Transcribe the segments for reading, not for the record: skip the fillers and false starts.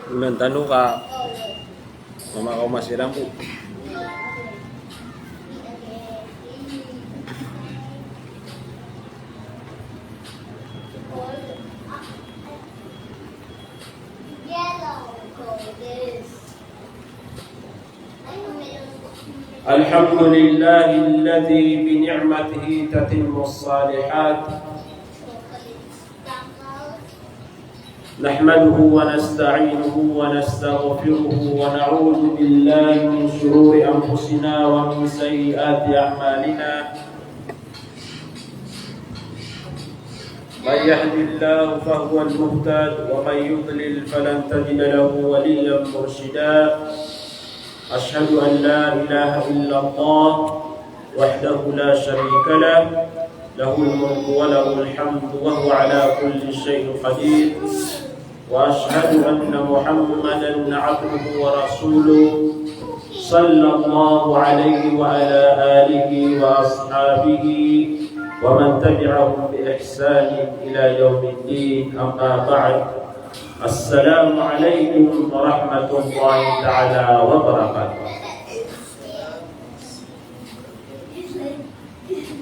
Mentano ka mama kau masih rambu. الحمد لله الذي بنعمته تتم الصالحات نحمده ونستعينه ونستغفره ونعوذ بالله من شرور أنفسنا ومن سيئات أعمالنا من يهد الله فهو المهتد ومن يضلل فلن تجد له وليا مرشدا أشهد أن لا إله إلا الله وحده لا شريك له له الملك وله الحمد وهو على كل شيء قدير وأشهد أن محمدا عبده ورسوله صلى الله عليه وعلى آله وأصحابه ومن تبعهم بإحسان إلى يوم الدين أما بعد السلام عليكم ورحمة الله تعالى وبركاته.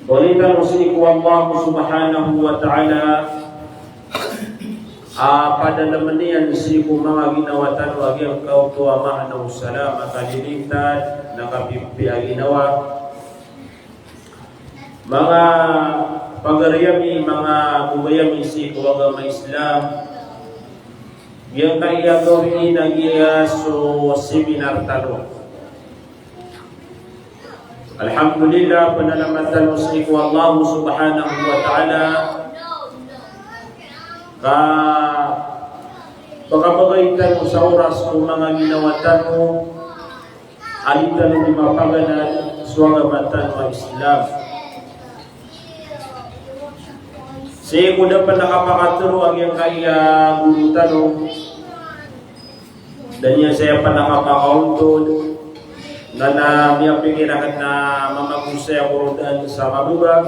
Walikan musliku Allah subhanahu wa ta'ala pada lemenian siku mga ginawatan wagi ang kau tua ma'anaw salam akalilintad nakapimpi aginawa mga pagariyami mga bubayami siku agama Islam yang kaya gawin nagiya so seminar talo. Alhamdulillah penalaman musliku Allah subhanahu wa ta'ala ka pagkabagaitan mo sa oras kung mga ginawatan mo alitan mo di mapaganan suwagamatan mo Islam. Saya kuda pa nakapakaturo ang yung kaya guru tanong dan niya saya pa nakapakauntod na niya pingirakan na mamagusay ako rodan sa mabubag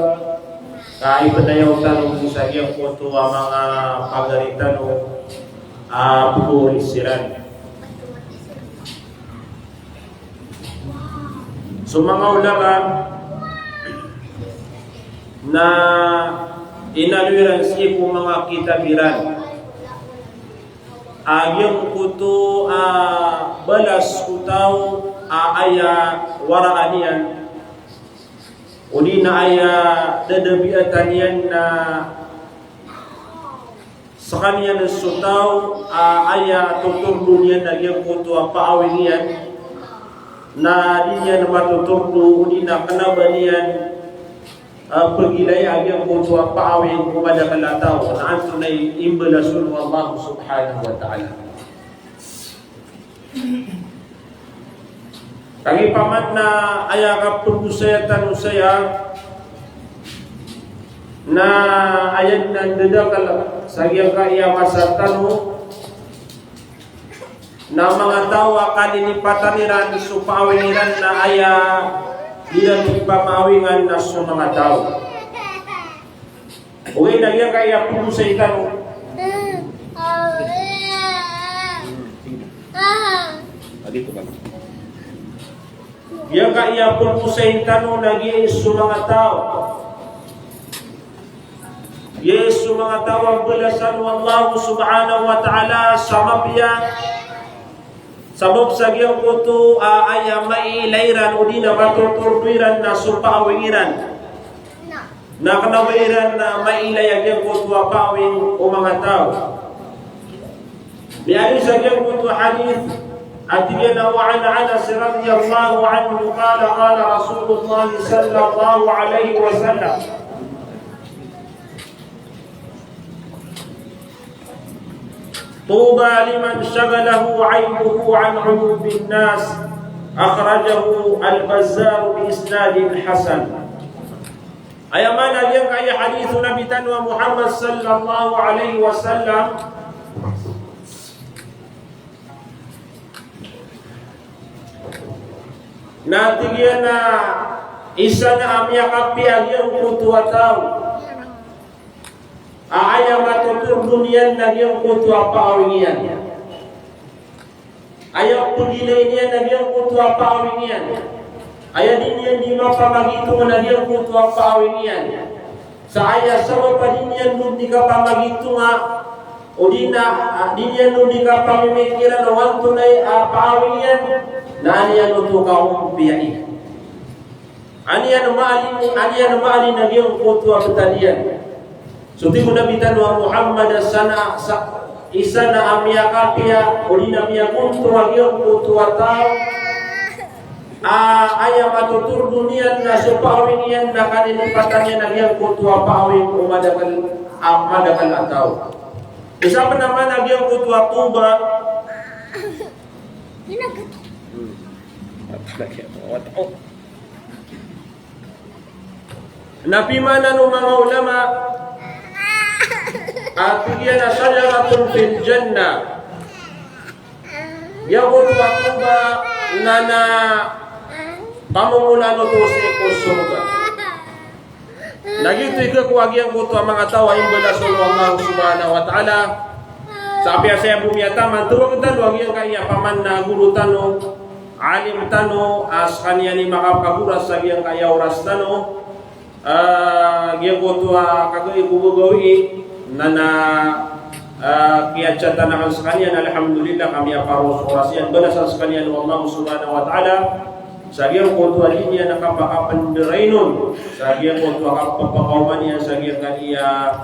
kahit pa na yung tanong sa iyang koto ang mga pagaritan o pupurisiran. So mga ulama na inaluiran siya kung mga kitabiran yung kuto balas kutaw aya waraanian uli na aya dadabiatan yan na sa kanya ng sutaw aya tuturdo niya na yung kuto paawin yan na di niya na matuturdo uli na kanaban yan pagilay ang kuto paawin kumada kalataw na anto na imbalasun wa Allah subhanahu wa ta'ala. Kagi pamat na ayakap pagusayatan usaya na ayan nandadakal sa iyang kaya masatano na mga tawa kalinipataniran supawiniran na aya ilang ipamawingan na sa mga tao. Uwi na iyang kaya pagusayatan dito ba? Yang kaya pulpusain tanong naging sa mga tao. Yesu mga tao ang balasan ng Allah subhanahu wa ta'ala sa mapya. Sabab sa giyang kuto ay mailairan o di na matuturtuiran na supawiran. Na kanawiran na mailay ang giyang kuto apawin o mga tao. Biyari sa giyang kuto hadith أتينا وعن أنس رضي الله عنه قال قال رسول الله صلى الله عليه وسلم طوبى لمن شغله عيبه عن عيوب الناس أخرجه البزار بإسناد حسن. أيمان اليوم أي حديث نبي تنوى محمد صلى الله عليه وسلم natigyan na isa na amya kapiag yung kutuwa tao. Aaya matutur dunian na yung kutuwa paawingian. ayaw pudilay niya nagyang kutuwa paawin niyan. Ayaw din niyan di mapamagito nga nagyang kutuwa paawin niyan. Sa ayaw sawa pa din niyan nung di ka pamagito nga o di niyan nung di ka pamimikiran o ang tunay paawin niyan na niyan nung ka umpiyan. Aniyan umaalin nagyang kutuwa betalian. So di mo nabitan wa Muhammad sana isa na amya kapia uli na miya kuntu nagyang kutuwa tao ayam matutur dunia na so paawin yan na kanilipatan niya nagyang kutuwa paawin madagal ataw. Isa pa naman nagyang kutuwa tuba napimana ng mga ulama at bigyan na sajaratun fil jannah. Yang kutuwa tuba na pamumulan o to sa surga. Nagito ikakuwag yang kutuwa mga tao ay imbala Allah subhanahu wa ta'ala. Sabi saya bumiyata mantuwag tano ang yang kaya paman na guru tano alim tano as kanya ni makapaguras sa yang kaya oras tano yang kutuwa kagoy bubugawi na kiyatsyatan na sa kanya na alhamdulillah kami aparos oras yan balasan sa kanya ng Allah subhanahu wa ta'ala sa giyang kutuwa niya nakapakapandirainon sa giyang kutuwa kapapakauman niya sa giyang kaniya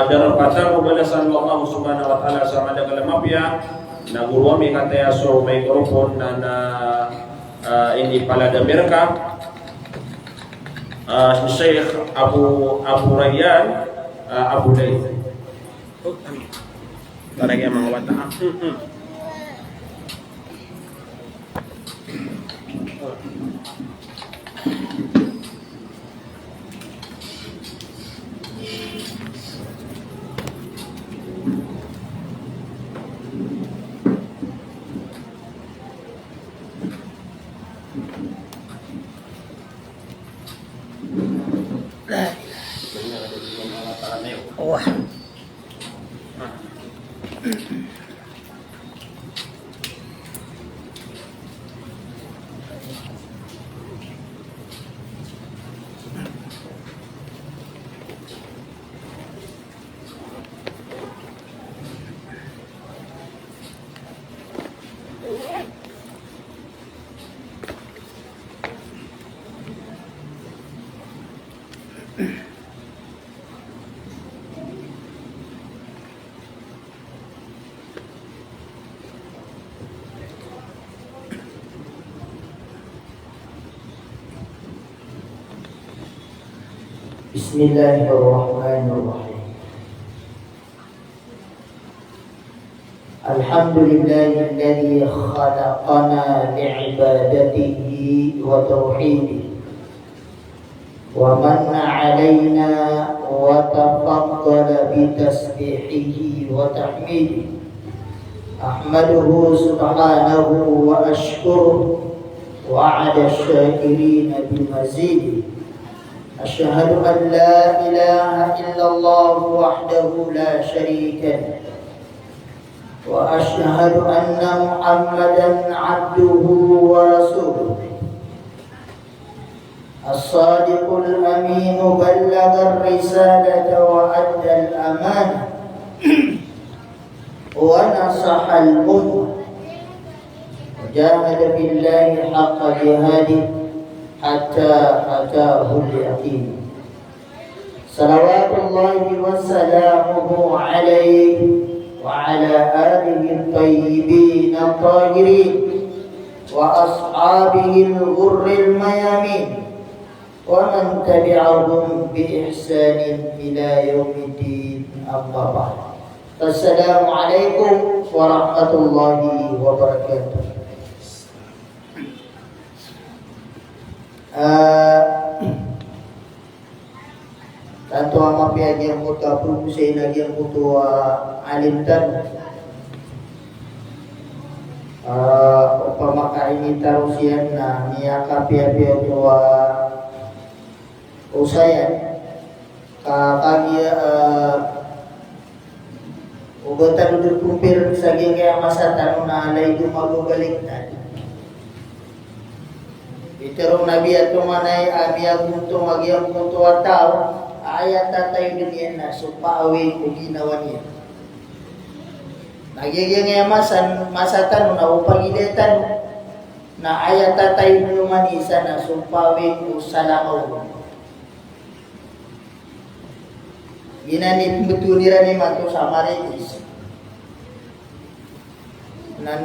darapatan o balasan ng Allah subhanahu wa ta'ala sa madagalamapya na guruwami kataya so microphone na ini palada merka si Sheikh Abu Rayyan Abu Layth. Talaga yung mga wata. Wah. Bismillahirrahmanirrahim. Alhamdulillahilladzi khalaqana li'ibadatihi wa tauhidihi wa manna 'alaina wa tafaddala bi tasbihihi wa tahmidihi. Ahmaduhu subhanahu wa ashkuruhu wa 'ala asy-syakirina bi mazidihi. أشهد أن لا إله إلا الله وحده لا شريك له وأشهد أن محمدا عبده ورسوله الصادق الأمين بلغ الرسالة وأدى الأمانة ونصح الأمة وجاهد في الله حق جهاده حتى أتاه اليقين. صلوات الله وسلامه عليه وعلى آله الطيبين الطاهرين وأصحابه الغر الميامين ومن تبعهم بإحسان إلى يوم الدين. أما بعد، السلام عليكم ورحمة الله وبركاته. Tanto ama piagyan ko tapos sa ilagyan ko to alimtan pamakain ni tarusian na niya kapia-pia to usayan kami Ubatan udah kumpir saging kaya masatan na alay dumagubaliktad. Iterong nabi ato manay ami agunto magyang kunto ataw ayat tatay din na supawin o ginawa niya. Nagiging masatan na upagidetan na ayat tatay numanisa na supawin o salamaw. Ginanip mutulira ni Mato sa Maritis na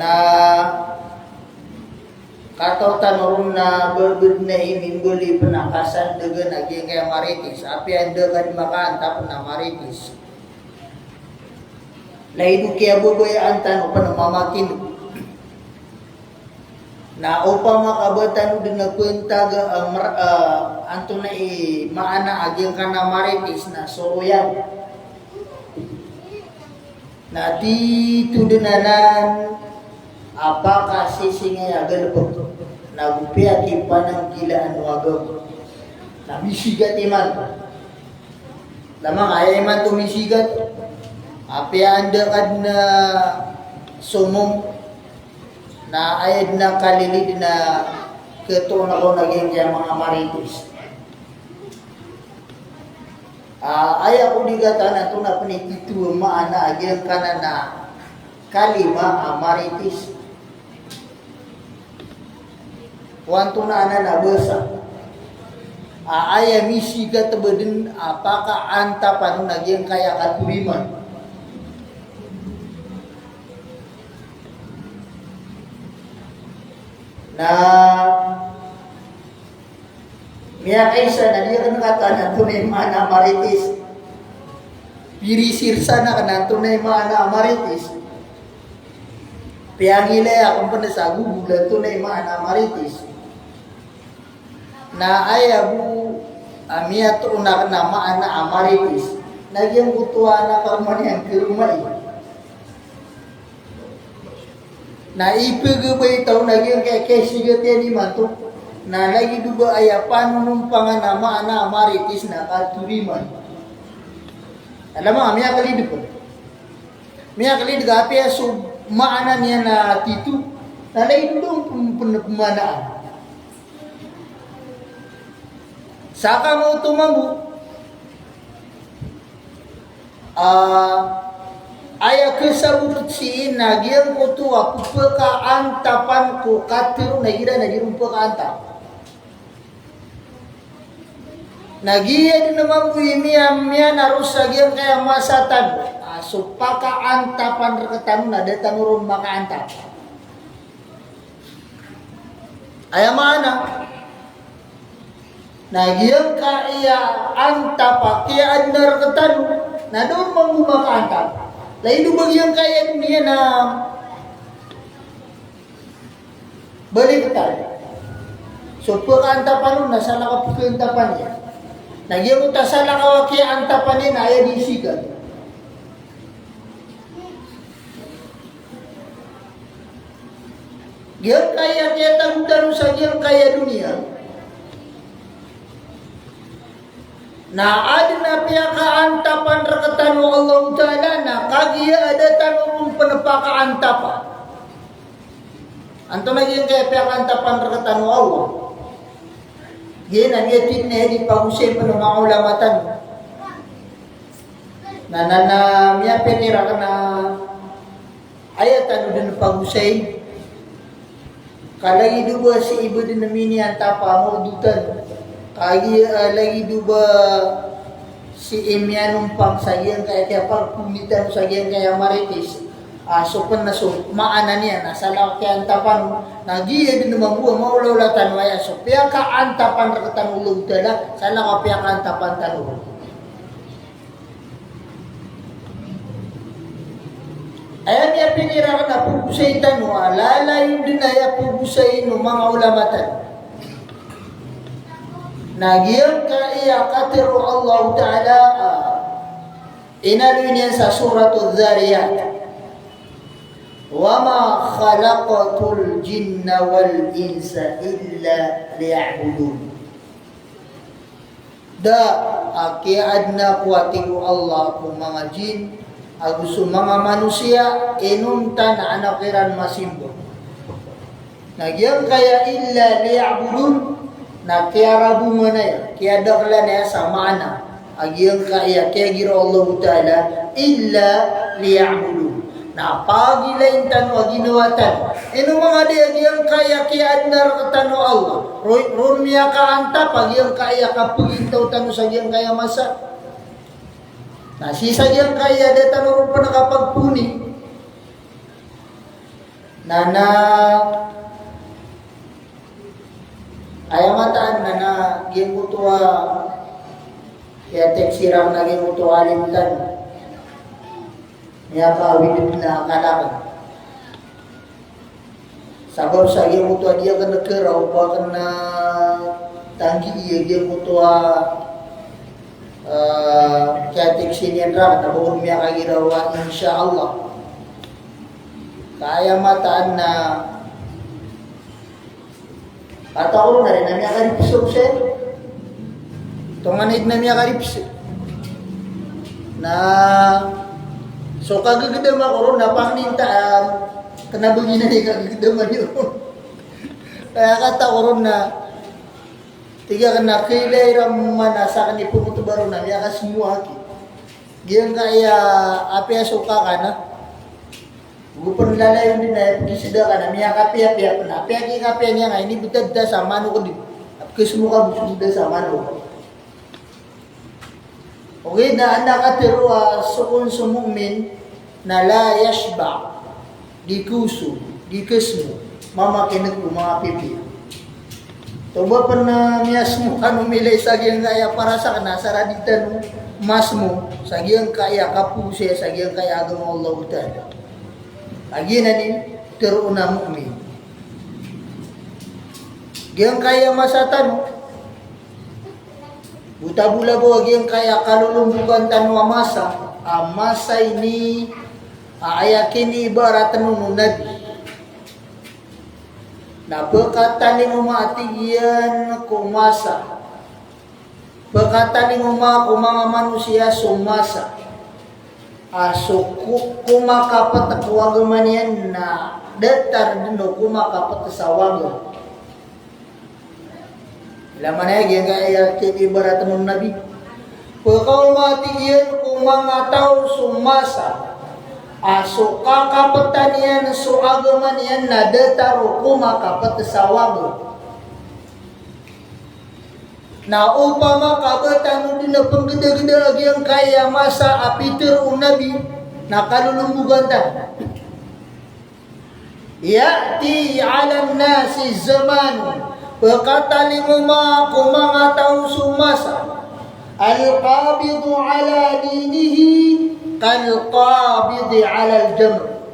katautan rum na berbed na imimbuli penakasan dengan naging kaya Maritis api anda kan makantap na Maritis laidu kaya bubayaan tan upan mamakin na upang makabatan din nagkwenta anto na maana aging ka na Maritis na soyan na dito dinanan apakah sisingay agal po nagupia kipa ng gilaan wagag na misigat iman lamang ay iman tumisigat api anda kad na sumong na ayad na kalilid na keto na ko naging kaya mga Maritis. Ayaw ko digatan na ito na panititu maana agyan ka na kalima Maritis. Wanto na nabasa. Ayaw misigat bedin apakah anta panu naging kaya katuriman. Na miya kaysa na niya kata na tunay mana Maritis pirisirsa na kana tunay mana Maritis piyangilay akong panasagu bulan tunay mana Maritis na ayabu miya to na mana Maritis nagyang butuan na karmanian kirumay na ipagabay tao naging kay sigat yan imanto na lagi duga ay panunumpangan na maana Maritis na katuriman. Alam mo, miya kalid po. Miya kalid gapi so maana niya na titu na lagi duga pumanaan. Saka mo tumambu aya kesabut si nagyang ko tuwa pagkaantapan ko katiro nagira nagirumpa kaantap. Nagiya din naman ko miya narus nagyang kaya masatan. So pagkaantapan rekatan na datang urun makaantap. Aya mana? Nagyang kaya antapa kaya adna rekatan na doon makaantap. Lain bagian kaya dunia na balik tayo. So pagkaantapan nun, nasa nakapagkantapan niya. Nagyang utasala kawaki antapan niya na ayaw disigan. Giyang kaya tanong sa giyang kaya dunia. Na ada na piyakaantapan rakatan wa Allah Ta'ala na kagiya ada tanong panapakaantapan. Anto naging kaya piyakaantapan rakatan wa Allah. Yan ang yatin na di pag-usay pa ng mga ulamatan. Na miya penira ka na ayatan din pag-usay. Kalagi duba si iba din namin yan tapa mo dutan. Kagi lagi duba si Emyanong pang sagyan kaya pagpumitan sagyan kaya Maritis so pan na so maana niya nasa laki antapan nagiya din naman buwa maulawlatan waya so piya ka antapan rakatan ulog tala sala ka piya ka antapan tanong ayan niya pinira ka na pupusay tanong lalayo din na ya pupusay no mga ulamatan. Nagyan ka iya katiru Allah Ta'ala inalun yan sa suratul Dhariyat wa ma khalaqatul jinna wal insa illa liya'budun da akiad na kuatiku Allah kung mga jin Agus mga manusia inunta na anakiran masimbo. Nagyang kaya illa liya'budun na kaya rabu manay, kaya dakla na sa mana. Agyang kaya gira Allah Ta'ala illa liya'budun. Na pagilain tanu aginawatan. Ino mga di agyang kaya adnar tanu Allah. Ron miya ka anta pagyang kaya kapugintaw tanu sa agyang kaya masa. Nah, sisa yang kaya ada tanur pa nakapagpuni. Nana ayamataan nana game mutua ya tek sirang na game mutua alimtan. Ya kawin na kalakan. Sabab sa game mutua dia kena kerau pa kena tanggi iya game mutua katik sinian ram na buong miya kagirawa insyaallah kaya mataan na atau na rin na miya karipisog siya tunganid na miya karipisog na so kagagdama ko ron na pangnintaan kanabagi na niya kagagdama niyo kaya kata ko ron na tiga kena kilay ramana sa kani pumuto baro na ya semua ki. Giang kaya api suka kana. Gupon lalayon din na kisida kana miya kapi pena. Api kapi niya nga ini bitad da sa mano ko din. Apke semua ka busida sa mano. Okay na anda ka teruwa sukun sumumin na la yashba dikusu dikesmu mama kinag mga pipi. Toba pernah mias mo kanu milay sagyang kaya para sa kana saraditan mas mo sagyang kaya kapuse sagyang kaya agama Allah Ta'ala. Agi na ni teruna mukmin. Gyang kaya masatan buta bula bo gyang kaya kalulumbugan tanwa masa masa ini ayakin ibarat nunu nabi. Na berkata ni umatiyan kumasa. Berkata ni mga manusia sumasa. So kumakapat na kuwagaman yan na datar dino kumakapat sa waga. Laman na yan kaya ibarat ng nabi. Pagkaumatiyan kung mga tao sumasa. So kakapatan yan, so agaman yan na dataro kumakapat sa wago. Na upama kabatan din na panggada-gada ang kaya masa apitir unabi na kalulumbugan ta. Ya'ti alam nasi zaman pagkatali mo kung mga tao sumasa al-qabidu ala dinihi kal-qabidi ala al-jamr.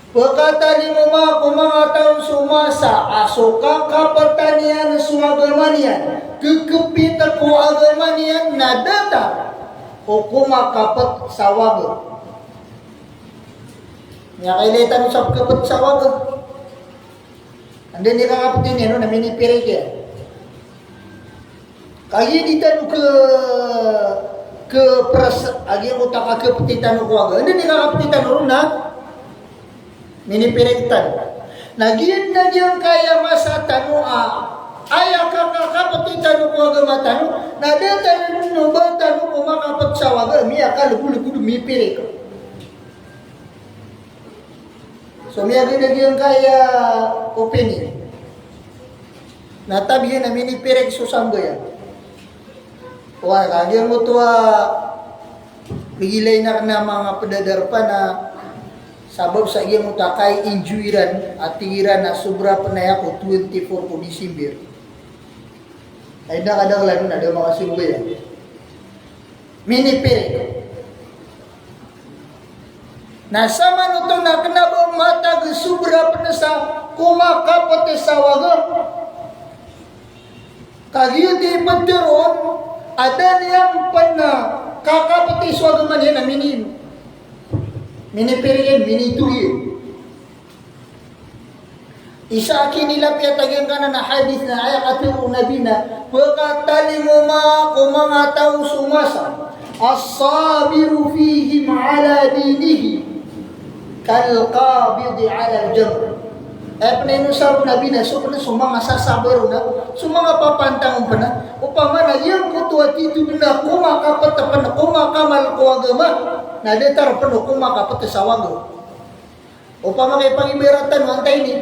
Pagkatali mo kung mga taong sumasa, aso kakapatan yan, sumagaman yan, kikipit ako agaman yan na data o kumakapat sa wago. Nga kailitan mo sa kapat sa wago. Andun nila kapatin yan, na minipirik yan. Kaya dito ke pras agi utaka ke petitan ko aga ende ni ka petitan ron na minipirektan nagian na diyan kaya masa tanu aya ka petitan ko aga matanu na data no batanu ko makapat sa waga miya ka lugu mipirek so miya diyan kaya opinion na tabihin na minipirek susambo yan. Wah, kaya mo ito pigilay na mga padadarpa na sabab sa iya mo takay injuiran at tigiran na sobra pa na ako 24 po December. Ay nakadaglan na daw mga sinuya. Minipere. Nasama no to na kanabang matag sobra pa na sa kumakapat sa waga. Kaya di pagdaron ada yang pernah kakak peti suatu mana na mini period mini tuye isa kinila pia tagyan kana na hadis na ayat atiu nabi na pagkatali mo mga tao sumasa as-sabiru fihim ala dinihi kal-qabidi ala al-jamr. Penenusar Nabi na so sumanga sasabar na sumanga papantang na upama na yang kutuat itu na kumakapat na kumakamal ko agama na detar pano kumakapat sa wago upama kay pangiberatan mo antay ni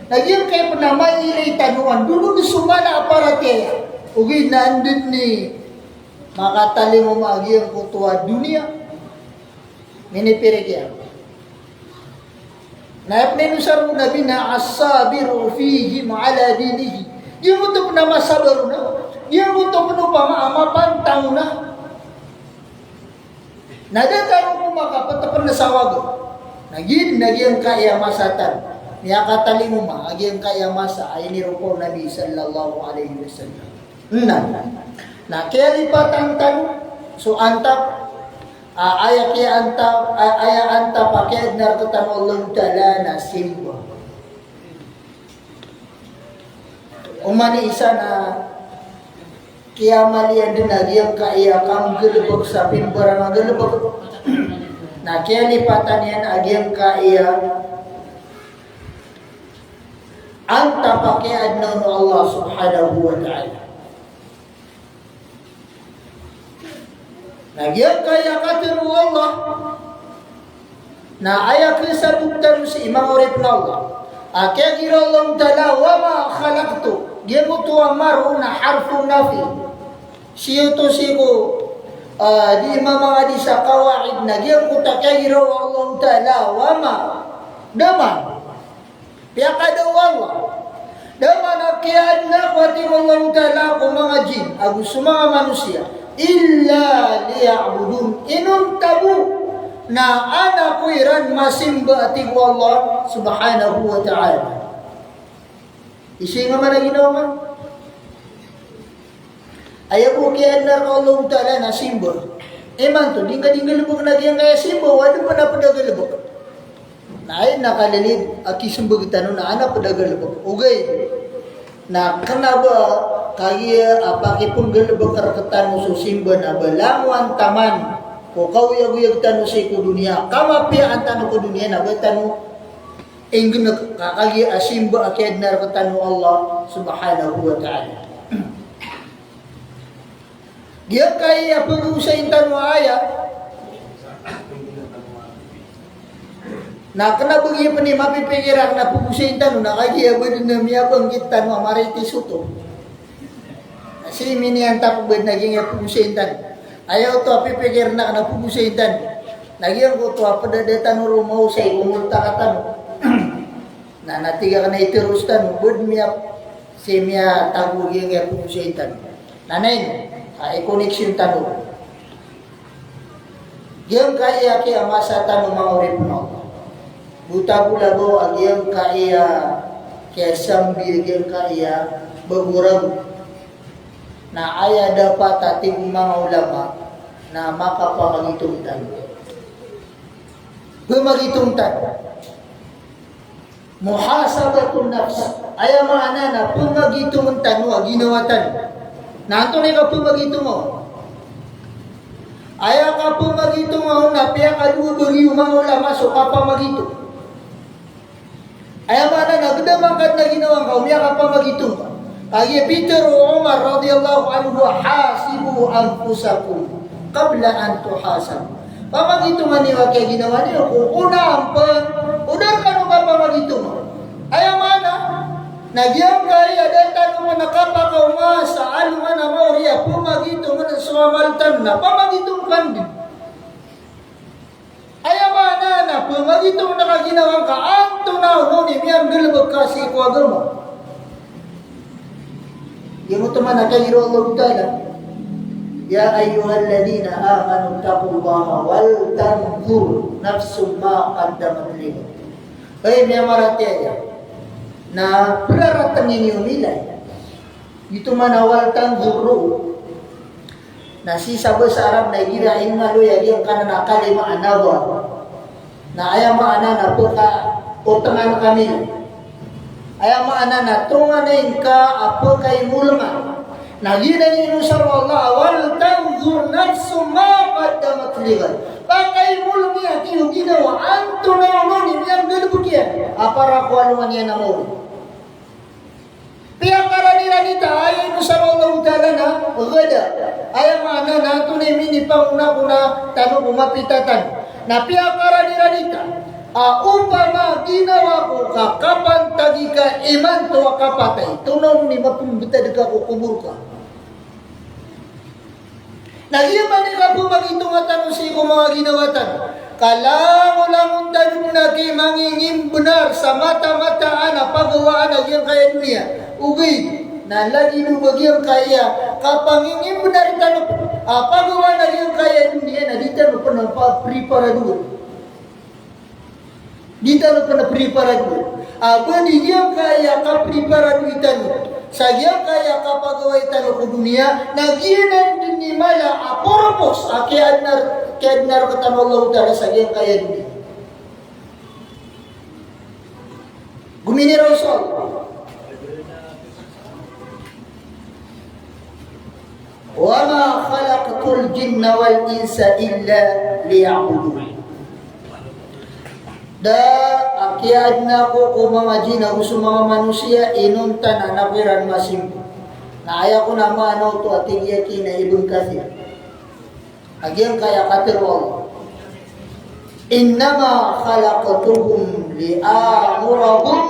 nagyang kay panamay ilay tanuan dulu ni sumana aparatya ugi na andun ni makatali mo magyang kutuat dunia minipirigyan. Na penusar Nabi na as-sabiru fihim ala dinihi. Dia untuk nama sabar na. Dia untuk penupama amapantang na. Nadataru ko makapatapan na sawago. Naging kaya masatan. Niya katali mo ma, aging kaya masa ay nirupo Nabi sallallahu alaihi wasallam. Na kaya lipatan tan so antap aya anta pakai narkotan Allah Ta'ala na simba. Umani isa na kiyamalian din nagyang kaya kang gelebog sa pimbarang gelebog. Na kaya lipatan yan agyang kaya anta pakai adnan Allah Subhanahu wa Ta'ala. Nagyang kaya katiru Allah na ayak sa buktan si imang urip na Allah. Kaya gira Allah Ta'ala wa ma khalaqtu. Gimutu amaru na harfu nafi. Siyo to sigo di mga di sa kawaid na gimuta kaya gira Allah Ta'ala wa ma daman. Kaya kada Allah. Daman kaya na katiru Allah Ta'ala kung mga jin agus mga manusia. Illa liya'budun inun tabu na anak kuiran masimba ating Allah subhanahu wa ta'ala. Isi nga man ang ginawa. Ayaw po kaya na Allah ta'ala na simba. Man to, di ka lubog na kaya kaya simba, wala pa na padagalubog. Na ay nakalilid, akisumbag tanong na anak padagalubog. Ugay, na kanaba kaya apakipun galubog karakatan mo susimba na balamuan taman ko kawiyag-uyag tanu sa iko dunia kamapia ang tanu ko dunia na ba tanu ingin kakagi asimba akid na karakatan mo Allah subhanahu wa ta'ala. Giyak kaya pag-usayin tanu ayat na kanabagi pa ni mapipigiran na pupusayin tanong na kaya ba din na miyabang tanong amaritis ito. Kasi minihan tapos naging pupusayin tanong. Ayaw to pipigir na pupusayin tanong. Nagyang ko to padada tanong rumaw sa umulta ka tanong. Na natiga ka na itirus tanong. Bud miya si miya tagog yung pupusayin tanong. Nanay, i-connection tanong. Yung kaya kaya masa tanong mga urip mo. Buta pula bo agyang kaya kaya sambil agyang kaya bagurag na aya dapat ating mga ulama na makapamagitungtan. Pumagitungtan. Muhasabatun nafs. Aya maana na pumagitungtan mo ginawatan. Nanto ni ka pumagitung mo. Aya ka pumagitung mo na piya kadua bagi mga ulama so kapamagitung. Ayaw mana nagdamangkat na ginawang ka, umiyak ka pa magitong ka. Kaya Peter o Umar radiyallahu anhu, hasibu anfusakum qabla an tuhasab. Pamagitungan niya kaya ginawa niyo, kung una pa, udar ka nung ka pamagitong. Ayaw mana, nagyang kaya dahil tanong mo nakapakaw nga sa alungan na mauriya, pumagitong mo na sumamaltan na, pamagitong kan din. Ayaw mana na, pumagitong nakaginawang ka, ang tunaw mo ni miyang galabag kasi ko agama. Yung ito man nakahiro Allah Ta'ala. Ya ayyuhalladina amanu taqullaha wal tanzur nafsum ma qaddamat lighad. Ay miya maratya na peraratan ninyo nilay. Ito man wal tanzuru na si sabi sa Arab na girain nga loya yung kanana kalima anawa na ayaw maana na utangan kami ayaw maana na tunganin ka apo kay mulma Nagina ni inusar Allah wal tanzur nafsu ma qaddamat lighad. Pakai mulmi ati ginawa anto na unon yang gelbukian. Apa rakuan niya na mo. Pia karanira nita ay inusar Allah Ta'ala na gada. Ay mana na tunay mini pauna kuna tanong umapitatan. Na pia karanira nita. Upama ginawa ko ka kapan tagi ka iman to kapatay tunon ni mapumbita deka ko kubur ka nagyaman ni ka po magitungatan si ko mga ginawatan kalangulang tanong na ki mangingin benar sa mata-mataan na pagawaan nagyang kaya dunia ugay na lagi no bagyang kaya kapangingin benar tanong pagawaan nagyang kaya dunia na dito no pa na prepara dulu. Dita no pana preparado. Abani dia kaya ka preparado itan. Sagya kaya ka pagawai tan ko dunia naginan dinni mala a purpose akiadnar katan Allah Taala sagya kaya dunia. Gumini Rasul. Wa ma khalaqtul jinna wal insa illa liya'budun. Da akiad na ko mga jina gusto mga manusia inunta na napiran masimpo. Naaya ko na maano to ating yaki na ibang kasi. Agyang kaya katirwal. Innama khalaqtuhum li'amurahum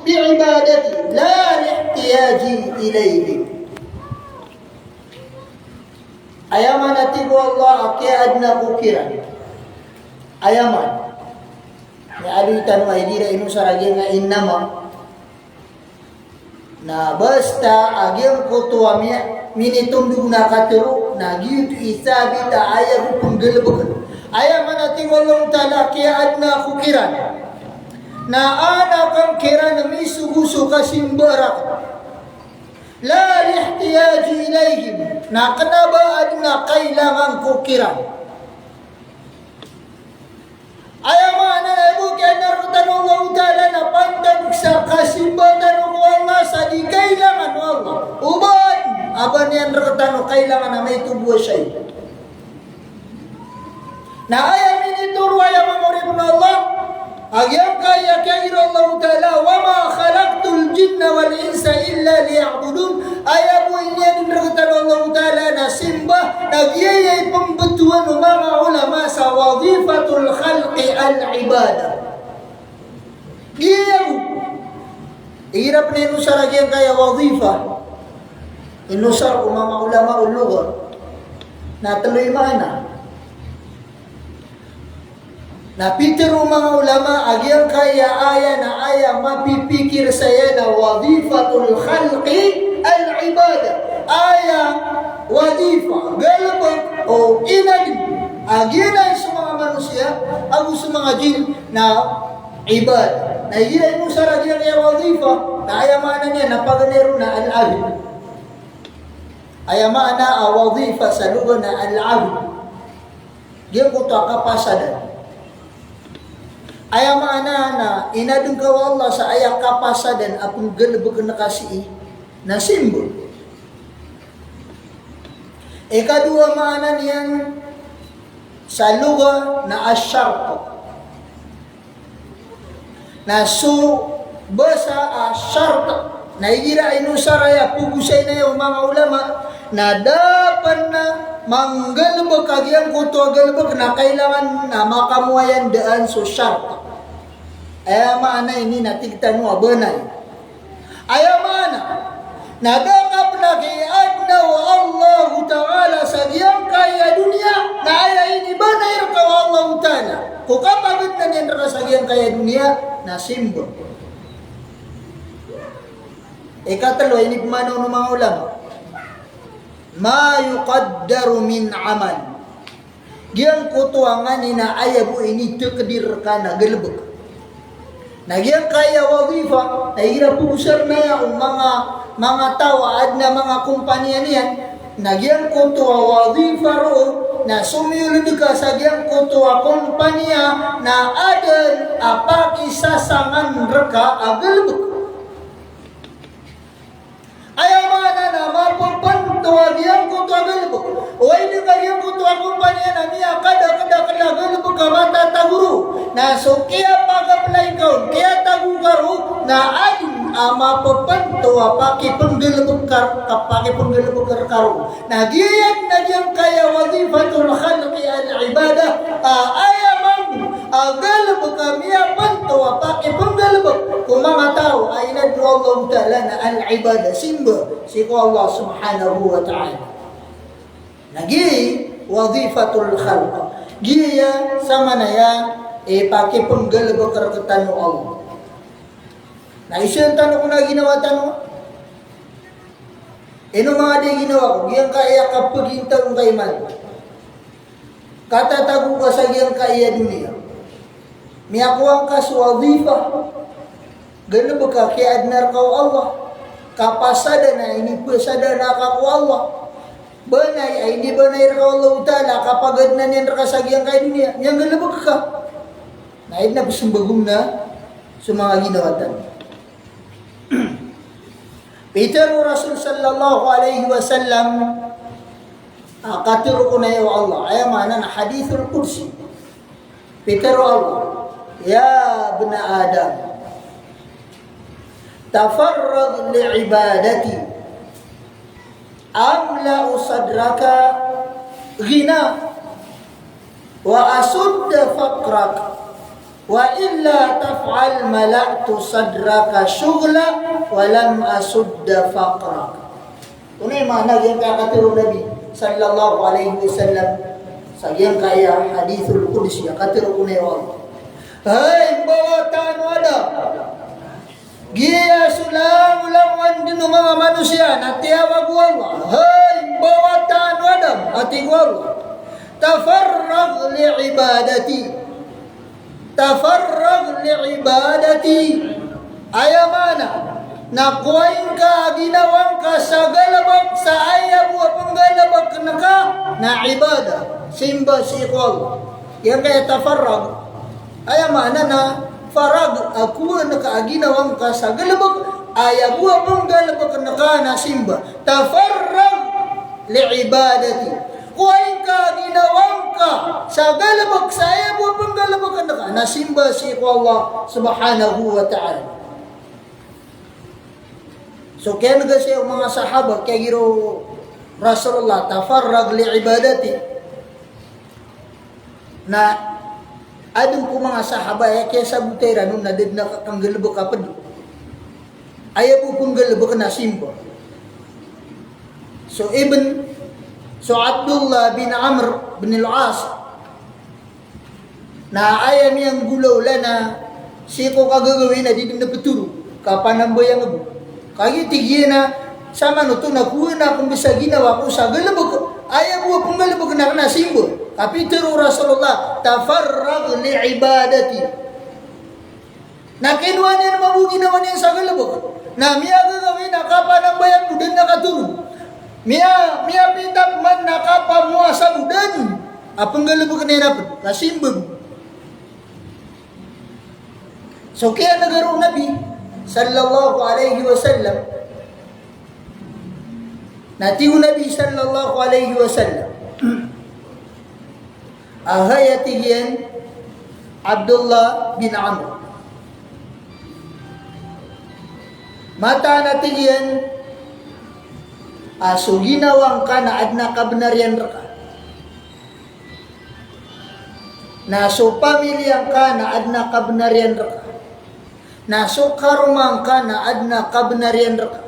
bi'ibadati la li'ihtiyaji ilayhi. Ayaman atigo Allah akiad na ko kiran. Ayaman. Ya adu itan wa idira inu sarage nga innama na basta agyang kutuwa minitundug na katiro na giyut isabi ta ayaw panggalabag ayaw manati walong tala kaya adna kukiran na anak ang kiran na misuguso kasimbarak la lihtiyaji ilayhim na kanabaad na kailangan kukiran ayaw mga nalabu kaya narutan Allah Ta'ala na pantag sa kasimbatan ng Allah sa di kailangan ng Allah. Uban! Aba niyan narutan kailangan na may tubuwa siya. Na ayaw minituro ayaw mamurib na Allah. Agyang kaya kairo Allah Ta'ala wa ma khalaqtul jinna wal insa illa liya'budun. Ayaw mo niyan narutan Allah Ta'ala na simba nagyayay pambutuan ng mga ulama sa wazifatul khalqi al-ibadah. Giyaw. Ihirap na inusar agyang kaya wazifa. Inusar ko mga ulama ulugar. Na tuloy mana. Napitiro mga ulama agyang kaya aya na aya mapipikir saya na wazifatul khalqi al-ibadah. Aya wazifa galabag o inag aginan sa mga manusia ako sa mga jin na ibadah. Na iyan mo sa ragyang kaya wazifa na aya mana niya napaganero na al-abid. Aya mana a wazifa sa lugar na al-abid. Diyan ko to kapasadan. Aya maana na inadung ka Allah sa aya kapasadan apong galabag na kasi na simbol. Ikadua maana niyan sa lugar na asyarto. Na basa asyarto. Na igira inusaraya pugusay na yung mga ulama na dapat na manggalabag kagyang kuto galabag na kailangan na makamuayan daan so syarto. Aya maana ini natigtan mo abanay. Aya maana nadakap lagi adna wa Allah Ta'ala sa diyang kaya dunia na aya ini banay ka wa Allah Ta'ala. Kung kapagod na niyan sa diyang kaya dunia na simbol. Ikatalo ini pumanaw ng mga ulama. Ma yuqaddaru min amal. Giyang kutuangan ni na ayabu ini takdir ka na galabag. Nagyang kaya wazifa, nagira pusar na yung mga tawad na mga kumpanya niyan, nagyang kutuwa wazifa ro, na sumilid ka sa gyang kutuwa kumpanya na adal apakisasangan reka agalbuk. Ayaw mga na mapagpan kamata taguru. Na so kaya pagapalay kaon, kaya tagugaru na adun ama papanto apaki penggelebek kapaki penggelebek karu. Na diyan na diyan kaya wazifatul khalqi al ibadah ayamang agalebek kami panto apaki penggelebek kumanga tao ay na Allah taala na al ibadah simba si Allah subhanahu wa ta'ala. Nagi wazifatul khalq. Dia sama na ya pakai penggelebek kertanu Allah. Nah isa tanong ko na ginawa tanong. Mga di ginawa ko, giyang kaya kapagintang kay man. Katatago ka sa giyang kaya dunia. Miyakuang ka sa wazifa. Gelebek ka kaya adnar kau Allah. Kapasada na ini pasada na ka ko Allah. Banay ay hindi banay ka Allah Ta'ala kapag adnan yan ka sa giyang kaya dunia. Yang gelebek ka. Naid na pasumbagong na sa mga ginawatan. Peter Rasul sallallahu alaihi wasallam katiru ko na ya Allah. Ay mana na hadithul kursi. Peter Allah. Ya bna Adam. Tafarrag li'ibadati. Amla'u sadraka ghina. Wa asudda faqrak. Wa illa taf'al mala'tu sadraka syughla wa lam asudda faqrak. Ini mana yang katiru Nabi sallallahu alaihi wasallam sa yang kaya hadithul qudsi katiru ko na Allah. Hai bawatan ada. Gia sulang ulang din mga manusia natiyawag Allah. Hai bawatan Adam ati Allah. Tafarrag li ibadati. Tafarrag li'ibadati. Ayamana nakuhain ka, ginawang ka sa galabag sa ayaw mo panggalabag na ka na ibadah simba si Allah. Yan kaya tafarrag ayamana na farag ako na ka ginawang ka sa galabag ayaw mo panggalabag na ka na simba. Tafarrag li'ibadati. Kuhain ka, ginawang ka sa galabag sa ayaw mo panggalabag na ka na simba si Allah subhanahu wa ta'ala. So kaya naga siya mga sahaba kaya giro Rasulullah tafarrag li'ibadati na adun ko mga sahaba kaya sabutera nung nadid na kang galabag kapad ayaw mo panggalabag na simba. So Abdullah bin Amr bin al-As na ayam yang gulaw na siko kagagawin na di din napaturo kapanambayang ako kaya tigyan na sama no to nakuha na akong bisa ginawa ko sa galabag ayaw mo pong galabag na nasimbo kapitero Rasulullah tafarrag li'ibadati na kinuha niya na mabugi naman yan sa galabag na miya gagawin na kapanambayang mo din nakaturo Mia pitap man nakapamua sa udan. Apang galabag na napad. Nasimbag. So kaya nagaro Nabi sallallahu alaihi wasallam. Natiyo Nabi sallallahu alaihi wasallam. Ahayatihin Abdullah bin Amr. Mata natihin so ginawang ka na adna kabnarian ka. Na so pamilyang ka na adna kabnarian ka. Na so karumang ka na adna kabnarian ka.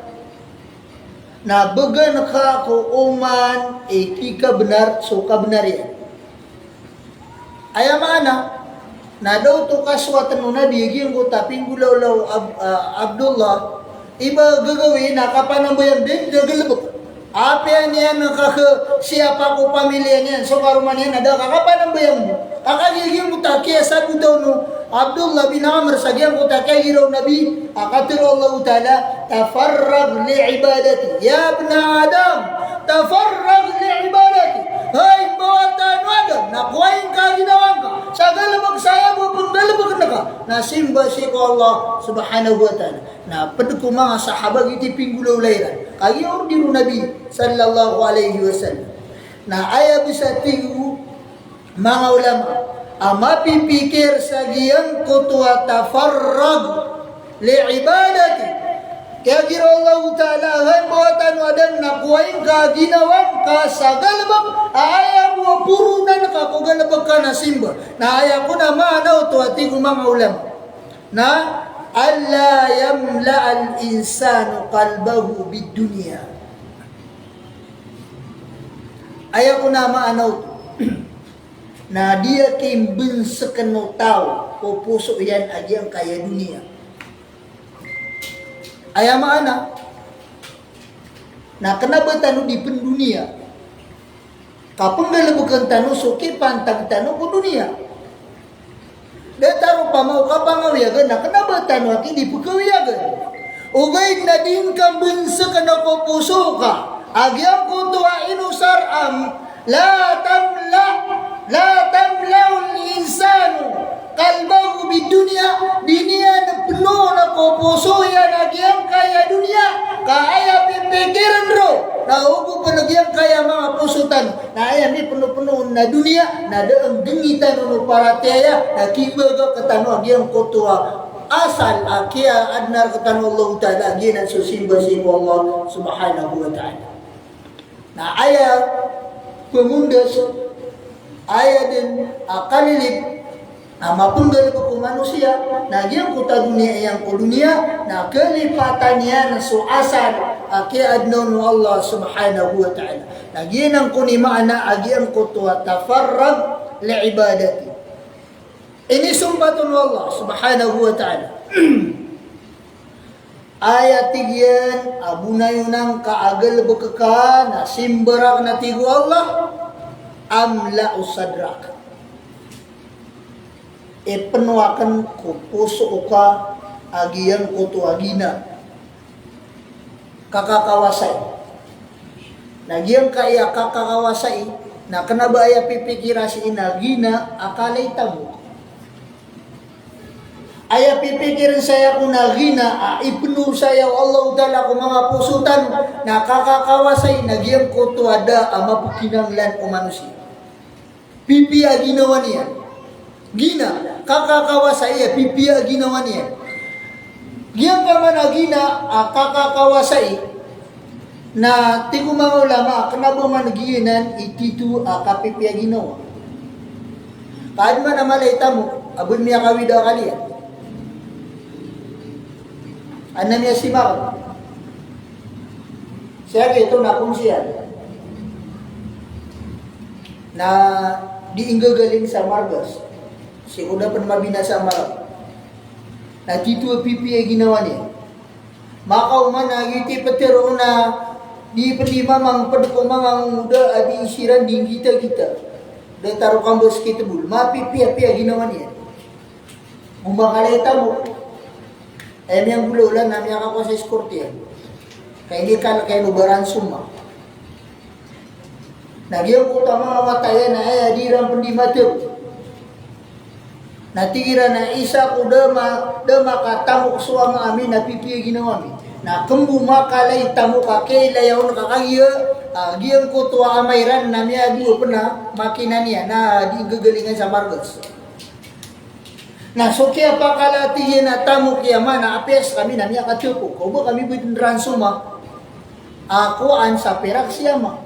Na bagan ka ko uman kika benar so kabnarian. Ayamana na daw to kaswatan mo na diging ko taping gulaw Abdullah iba gagawin na kapanambayan din gagalabok. Apa niya nakaka siapa ko pamilya niyan so karuman niyan ada kakapanambayan mo kakagiging mo takiya sa daw no Abdullah bin Amr sagyang ko takayiraw Nabi akatiro Allah Ta'ala tafarrag li'ibadati ya ibna Adam tafarrag li'ibadati. Hay bawatan Adam nakuhain ka ginawang ka sa galabag saya mo pang galabag na ka nasimba si ko Allah subhanahu wa ta'ala na padko mga sahabag iti pinggulaw layran kagi ordino Nabi sallallahu alaihi wasallam na ayaw sa tigo mga ulama ama pipikir sagian kutua tafarrag li'ibadati. Kaya gira Allah Ta'ala hay buatan wadan nakuain ka ginawan ka sagalbag ayam wa purunan ka kugalbag ka na simba. Na ayam ko na maanaw to ati mga ulam. Na alla yamla al-insanu qalbahu bid-dunya. Ayam ko na maanaw to. Na dia kimbin sekeno tao o puso yan agyang kaya dunia. Ayah mana na kenapa tanu di pendunia kapeng gala bukan tanu soke pantang tanu ku dunia dia taruh pamau kapang awiagan na kenapa tanu aki di pekawiagan ugay na din kambun sa kanako puso ka agyang kutua inusar la tamlaul insanu kalbahu di dunia na penuh na ko puso yan agyang kaya dunia kaya pipikiran ro na ugo panagyang kaya mga pusutan na ayan ni penuh-penuh na dunia na daang gengitan no para tiaya na kibaga katano agyang kutua asal akia adnar katano Allah Ta'ala agyan susimba-simba Allah Subhanahu wa Ta'ala na ayah pemundas ayah din akalilip mapunggal ko manusia na giyang kuta dunia yang ko dunia na kelipatannya na suasan akia adnon Allah Subhanahu wa Ta'ala na giyang ko ni maana agiyang kuta tafarrag li'ibadati ini sumbatun Allah Subhanahu wa Ta'ala ayat tigian abuna yunang kaagal bekeka na simbarak na tigu Allah amla usadrak penuakan ko puso ka agian ko to agina kakakawasay nagyang kaya kakakawasay na kanabaya pipikira si inagina akalay tamo aya pipikirin saya kung nagina ipenuh saya Allah Ta'ala kung mga pusutan na kakakawasay nagyang ko to ada mapukinanglan o manusia pipi aginawa niya gina kakakawasai pipia ginawa niya giyang kamana gina kakakawasai na tigo mga ulama kanabo man giyinan ititu kapipia ginawa kahit man namalita mo abun miya kawida kaliya ano niya si Mao siya ito na kung siya na diinggagaling sa Margas si udah pun mabinasa marap na titu pipi ay ginawa niya makaw man agiti patero na di pati mamang padko mga muda adi isiran din kita dan taruh kambos kita bul mapipi ay ginawa niya umakaleta mo ay miyang bululan na miyang ako sa eskortiyan kaya hindi kaya lubaran suma nagyang kuta mga matayan na ay adirang pandimatero natira na isa ko dama katamok suama amin na pipi ginawa mi na kembu makalay tamo ka kailayaw na kakagya giyang ko tuwa amayran na miya duwa pa na makina niya na di gagalingan sa Margas na so kaya pakalatihin na tamo kaya man na apes kami na miya katyupo ko ba kami bitin ransuma akuan sa perak siya ma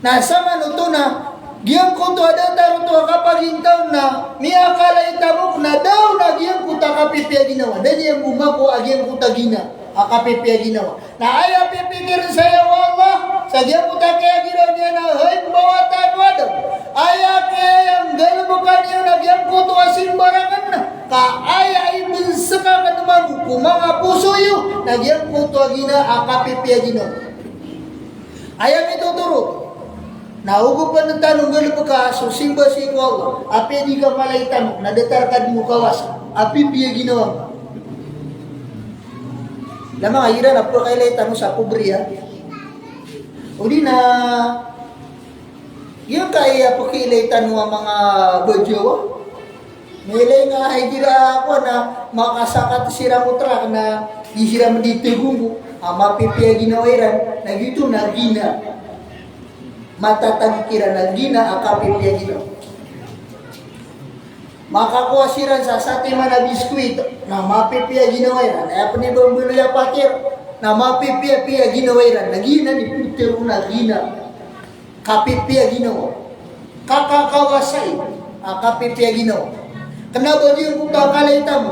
na sama no to na giyang ko to ada taro to kapag hintaw na miya kalay tamok na daw na giyang ko takapipya ginawa dan yang bumako agiyang ko tagina akapipya ginawa na ayaw pipikir saya Allah sa giyang ko takaya ginawa niya na hay bawatan wadaw ayaw kaya yang galabukan niya na giyang ko to asimbarangan na ka ayaw ibinsaka ka naman kumanga puso yun na giyang ko to agina akapipya ginawa ayaw ituturo naugo pa ng tanong galo ka so simba si Allah api di ka malay tanong nadatarkad mo kawas api piya ginawa lamang ayira na po kailay tanong sa pobriya o di na yung kaya pakilay tanong ang mga badyawa nilay nga ay dira ako na makasakat sira mo trak na di sira maditigungo mapipiya ginawa iran na gito na gina matatagkira na gina akapipya gino. Maka kuasiran sa sati mana biskuit na mapipia ginawairan. Apa ni bambulu ya pakir na mapipia ginawairan. Nagina ni putir una gina. Kapipia ginawa. Kakakawasay. Kapipia ginawa. Kenapa dia buka kalay tamu?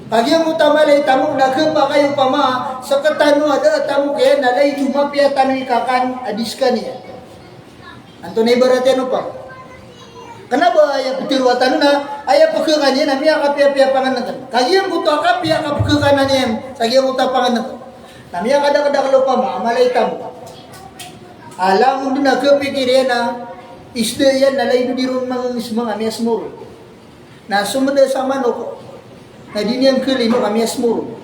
Pagi yang utama lay tamu nagpa kayo pama sa katano ada tamu kaya nalay jumapia tanu ikakan adiskan niya. Anto na ibaratyan pa. Kenapa ayah petirwatan na ayah pekekannya nami akapia panganan. Kagi yang butuh akapia kapekekanannya sagi yang butuh panganan. Nami akada-kada lupa ma amalay tamu. Alam mo na kapikirin na isda yan nalay do dirun mga ami asmur. Na sumada sa manok na din yang kelino kami asmur.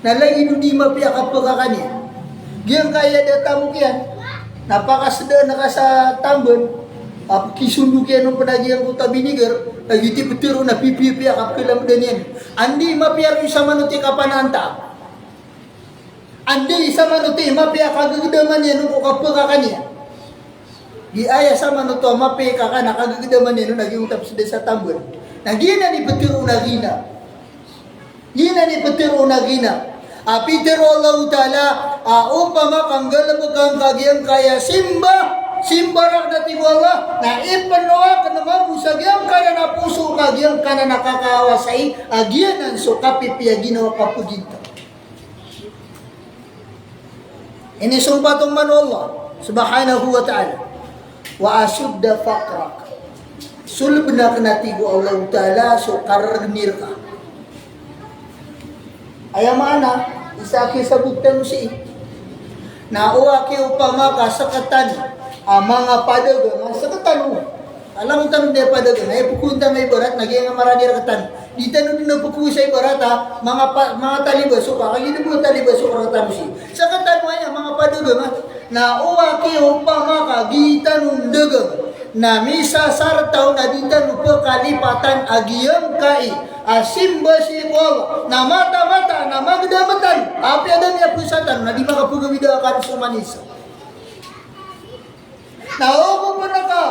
Nalay do di mapia kapekakanya. Giyang kaya datamu kian. Napakaseda nakasa tambon. Kisundu kaya nung panagi ang kuta binigar, nagiti petiro na pipi akap kilam danyan. Andi mapiar isa manuti kapananta. Andi isa manuti mapiar kagagdaman yan nung kukapagakan niya. Di aya sa manuto mapiar kakana kagagdaman yan nung nag-iutap sa tambon. Nagina ni petiro na gina. Gina ni petiro na gina. Apitero Allah Ta'ala, upama kanggalabagang kagiyang kaya simbarak na tiwala na ipanawa ka naman busagyang kaya na puso kagyang ka na nakakawasay agyan ang sukapipiya ginawa kapuginta. Inisumpa tong Allah subhanahu wa ta'ala wa asudda faqrak sulb na kanatigo Allah Ta'ala so karnir ka ayamana isaki sabutan si nauwa ki upama ka sakatan mga padagang sakatan mo alam mo tanong de padagang ay pukunta may barat naging marani rakatan di tanong din puku sa barat mga talibaso ka kaya mo talibaso ka rakatan si sakatan mo ay mga padagang nauwa ki upama ka gitanong dagang na misa sartaw na dindan upo kalipatan agiyang kai asimba si wala na mata-mata na magdamatan api ada niya pusatan na di makapugawida akan sumanisa na upo po na ka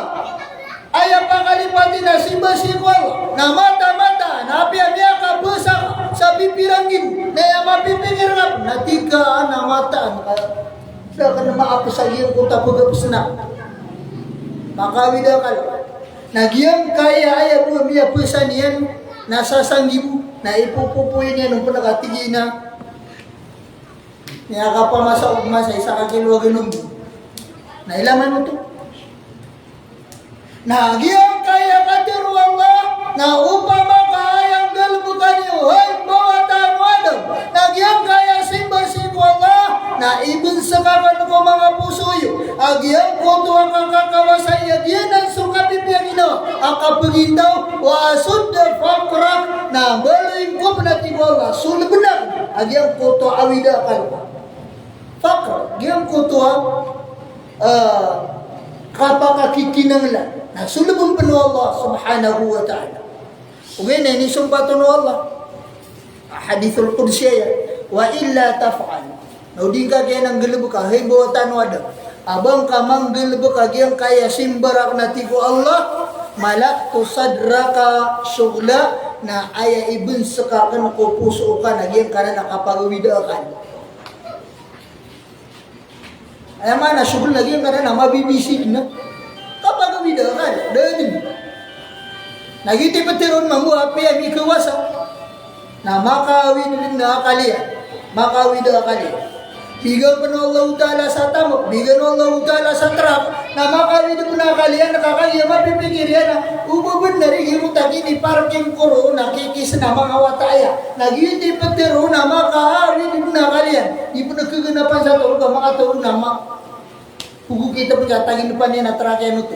ayaw pa kalipati na simba si wala na mata-mata na api niya kapusak sa pipirangin na yung mapipingirap na tigaan na mataan ka na maapusagin kung tapugapos na makawida kal nagyang kaya ay po miya pusan yan nasa sanggibu na ipupupuin yan nung po nakatigi na niya ka pa masa ugma sa isa kakilwa ganun na ilaman mo to nagyang kaya katiru Allah na upama kayang galbukan niyo ay bawatan wadam nagyang kaya simba-simba Allah na ibin sa kakan ko mga puso yun agyang koto ang kakawasay agyan ang sukapipiyang ino ang kapagindaw wa asudda fakrak na baling ko panatiwala sulbenak agyang koto awida kalpa fakrak agyang koto kapakakikinanglan na sulbong pano Allah subhanahu wa ta'ala ugay na inisumbato no Allah hadithul qudsiyya wa illa taf'al nauding ka kaya ng galibok ka, hey buwatan wada. Abang ka mang galibok ka kaya kaya simbarak na tigo Allah, malak to sadra ka sugla na aya ibun sakakan ko puso ka na kaya ka na nakapagawida ka. Ay mana sugla na kaya ka na mabibisig na. Kapagawida ka, dahil. Nagiti patiron mamuha piya mikawasa na makawin na kaliya. Makawida kaliya. Bigan pa na Allah Ta'ala sa tamok, bigan Allah Ta'ala sa trap, na makawid mo na kaliyan, nakakaya, mapipigir yan na, ububun na rin yung takini parking kuro, nakikis na mga wataya, nag-iuti patiro na makawid mo na kaliyan, di po nagkaganapan sa tulog, mga tulog na hugukita po siya, tagin pa niya na trakya nuto.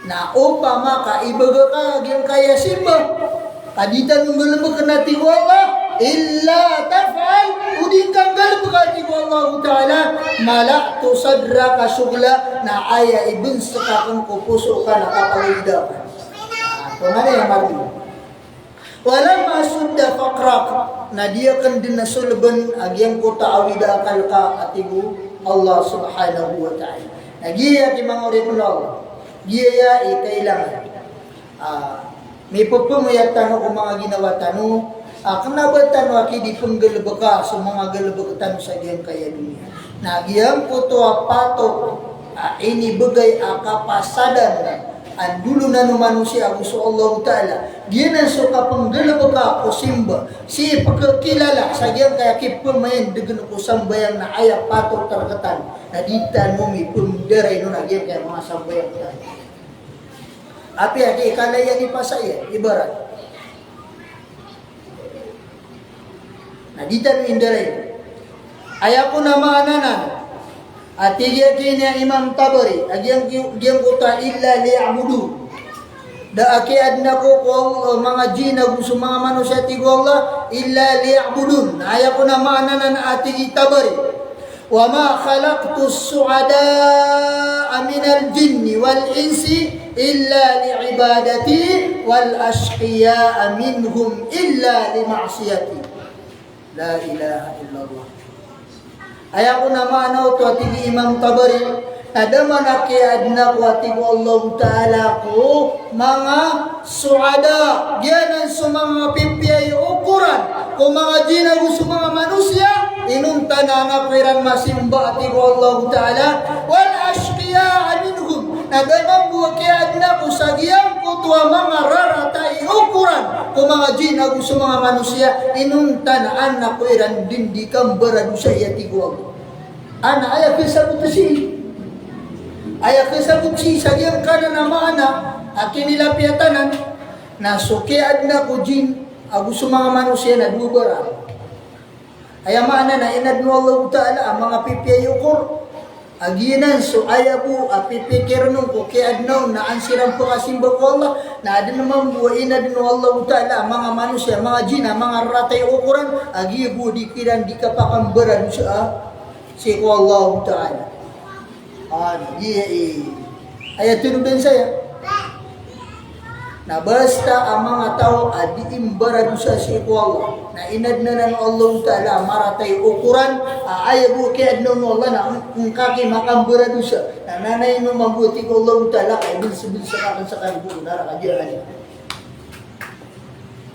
Na upama ka, ibaga ka, yung kaya simba, kaditan mong galabag ka natin wala, illa taf'al udin kang galbugati ko Allah Ta'ala malak to sadra ka sugla na aya ibin sa kakang kupuso ka nakapawida ka pangana yung marti walang masudda fakrak na dia kan dinasulban agyang ko taawida akal ka atigo Allah Subhanahu wa Ta'ala nagiya ki mga ulit Allah giya kailangan May pagpumayat tano kung mga ginawa tano, kenapa tano aki di penggelebeka so mga gelebeka tano sa diyan kaya dunia. Nagyang po to pato ini bagay kapasadan ang dulo na no manusia gusto Allah Ta'ala. Diyan ang suka penggelebeka ko simba. Si pagkakilala sa diyan kaya kipamayan dengan ko sambayang na ayak pato terketan. Na ditan mo may pumderay no na diyan kaya mga sambayang tayo. Api aki kalaya ni pasaya ibarat. Nah dita indere. Ayaku nama ananan. Atiya kini Imam Tabari. Agyang kota illa li'abudu. Da aki adna ko mga jin gusto mga manusia ti Allah illa li'abudun. Ayaku nama ananan ati Tabari. Wa ma khalaqtus su'ada minal jinni wal insi illa li'ibadati wal ashqiya minhum illa lima'siyati. La ilaha illallah. Ayaku nama ano to atigi Imam Tabari. Nadama na kaya adna ko atigo Allah Ta'ala ko mga suada. Diyan ang sumanga pipiyay ukuran. Kung mga jinago sumanga manusia, inunta na napiran masimba atigo Allah Ta'ala. Wal ashqiya minhum. Nadama buwa kaya adna ko sa giyang ko tuwa mga raratay ukuran. Kung mga jinago sumanga manusia, inunta na anak ko iran dindi kang barado sa iyatigo Allah. Ana ayaw kisabot na siya. Ayaw kisabot siya sa giyang kanan na maana akin nila piyatanan na sukiad na ko jin gusto mga manusia na dubara. Ayaw maana na inadno Allah Ta'ala ang mga pipiyayukur aginan so ayabu pipikir nung ko kiad na ansirang po kasimba ko Allah na adin naman buwa inadno Allah Ta'ala ang mga manusia, mga jin, mga ratay ukuran agibu dikiran di kapakambaran sa si ko Allah Ta'ala. Ayat tinudan saya. Na basta ang mga tao adiimbara sa si ko Allah. Na inad na ng Allah Ta'ala maratay ukuran. Ayabu kaya adno no Allah na kung kaki makambara sa. Na nanay no mabuti ko Allah Ta'ala kaya bilsabil sa kakan sa kalbo. Nara kajiran.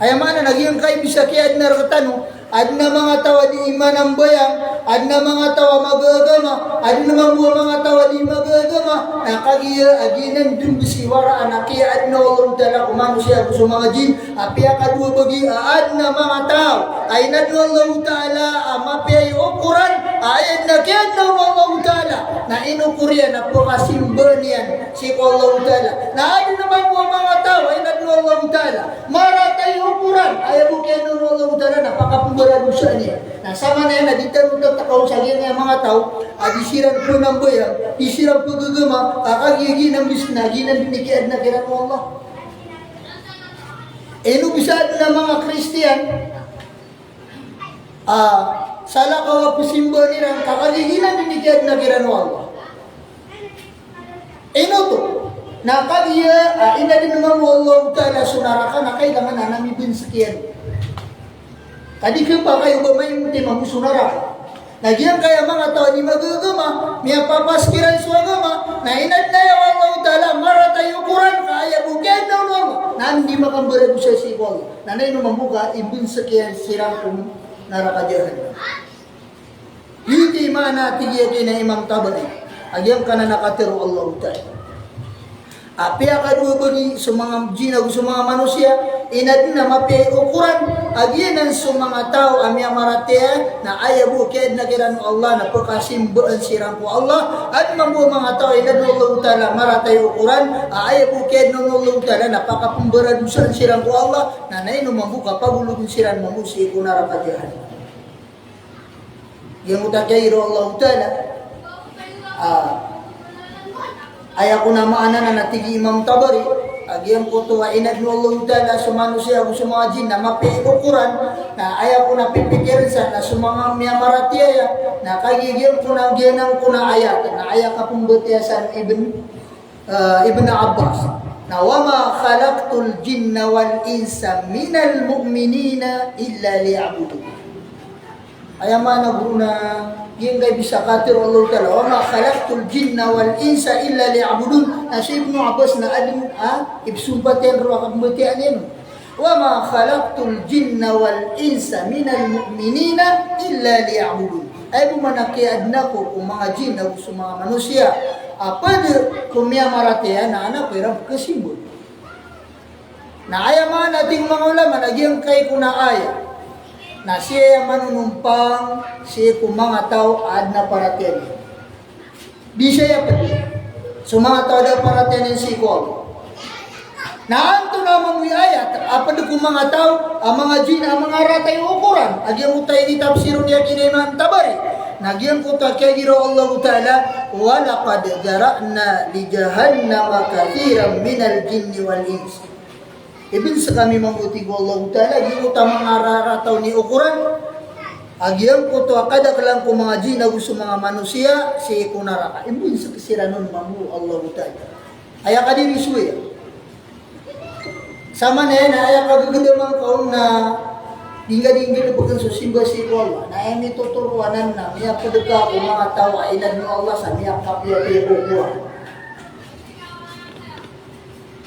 Ayaman na naging kay bisa kaya adna rakatano. Adna mga tawa di iman ang bayang, adna mga tawa magagama, adna mga tawa di magagama, nakagiya aginan dun bisiwara anakiya adna Allah Ta'ala kumano siya gusto mga jin, apiya kadua bagi adna mga tao, ay nadwa Allah Ta'ala mapiyay ukuran, ay adna kaya adna Allah Ta'ala, na inukuriya na po kasimba niyan si Allah Ta'ala, na adna naman po mga tao, ay nadwa Allah Ta'ala, maratay ukuran, ay po kaya adna Allah Ta'ala, napakapumba dosa niya. Nah, sama na yan, aditan mo takaw sa mga mga tao, adisiran po ng bayang, disiran po gagama, kakagigi ng bisna, ginan binikiad na kiran mo Allah. Bisaan na mga Kristiyan, sala kawa pusimba nila, kakagigi ng binikiad na kiran mo Allah. To, nakagiya, ina din naman mo Allah Ta'ala, sunaraka na kailangan na namin bin sakiyan. Kadi ka pa kayo ba may timang sunara? Nagyan kaya mga tao ni magagama, miya papaskiran sa agama, na inad na yung Allah Ta'ala, maratay ukuran, kaya bukyan na ulo. Na hindi makambara mo siya si Paul. Nanay no mamuga, ibin sa kiyan sirang kung narakadyahan. Hindi mana tigya kina Imam Tabari. Agyang ka na nakatiro Allah Ta'ala. Apiya kadua bagi sa mga jina sa mga manusia, inad na mapiyay ukuran, aginan sa mga tao amya maratea na ayabu kaya na kiran Allah na pagkasimbaan sirang ko Allah at mga tao inad na Allah Ta'ala maratay ukuran, ayabu kaya na Allah Ta'ala na pakapumbaran sirang ko Allah na nain mamuka pagulog sirang mamusi ko narakadyahan. Yang utagayro Allah Ta'ala ayaw ko na maana na natigi Imam Tabari, agyang ko tuwa inad no Allah Ta'ala sumano siya sa mga jin na mapiikukuran, na ayaw ko na pipikirin sa na sumanga miyamaratiya, na kagigyan ko na giyanang ko na ayat, na ayaw ka pumbutiyasan Ibn Abbas, na wama khalaqtul jinna wal insa minal mu'minina illa liya'budu. Ayaw man na guru na Yung kay bisa katir Allah Ta'ala, wa ma khalaqtul jinna wal insa illa liya'budun. Si Ibnu Abbas na adin ibsumpatin ruwa kabutian yan. Wa ma khalaqtul jinna wal insa minal mu'minina illa liya'budun. Ay bumanakiad na ko kung mga jin na gusto mga manusia. Pwede kumya maratihan na anak pero kasimbol. Na ayaman nating mga ulama, nagyang kay kuna aya. Na siya manunumpang, siya kung mga tao ad na paratin. Di siya pati. So mga tao na paratin si ko. Naanto naman may ayat, apad kung mga tao, ang mga jin, ang mga ratay ukuran. Agyang utay ni tafsirun niya kinaiman tabari. Nagyang kuta kaya giro Allah Ta'ala, وَلَقَدْ جَرَأْنَا لِجَهَنَّمَ كَثِيرًا مِنَ الْجِنِّ وَالْإِنسِ. Ibig sa kami manguti ko Allah Ta'ala, yung utamang ararataw ni ukuran, agyang ko to akadak lang ko mga jin na gusto mga manusia, si kunaraka. Ibig sa kasiranon mamu Allah Ta'ala. Aya ka din isuya. Sama na yan, aya ka gagandamang kaon na dingga-dingga na pagkan susimba si Allah. Na ay may tuturuanan na, miyak padagka ko mga tawa, ilan mo Allah sa miyak kapya-pya kukuha.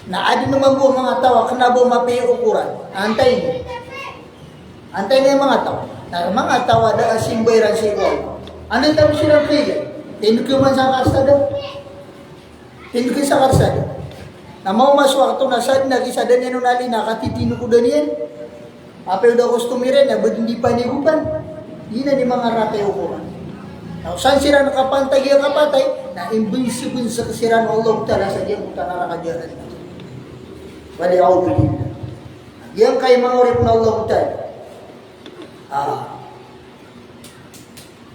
Na adi naman po mga tawa, kanabo mapi ukuran. Antay niyo. Antay niyo yung mga tawa. Na mga tawa da asimbayran si Allah. Ano yung tayo silang kaya? Tinukuman sa karsada. Tinukuman sa karsada. Na mau maswak ito na sad na kisada niya nung nali nakatitino ko doon yan. Apel daw kustumirin na ba't hindi pa nigupan? Hindi na ni mga ratay ukuran. Na saan sila nakapantay yung kapatay? Na invincible sa kasiran Allah Ta'ala sa diyang utang nakakadyaran. Wali ako bilhin. Yang kay mga urip na Allah Ta'ala.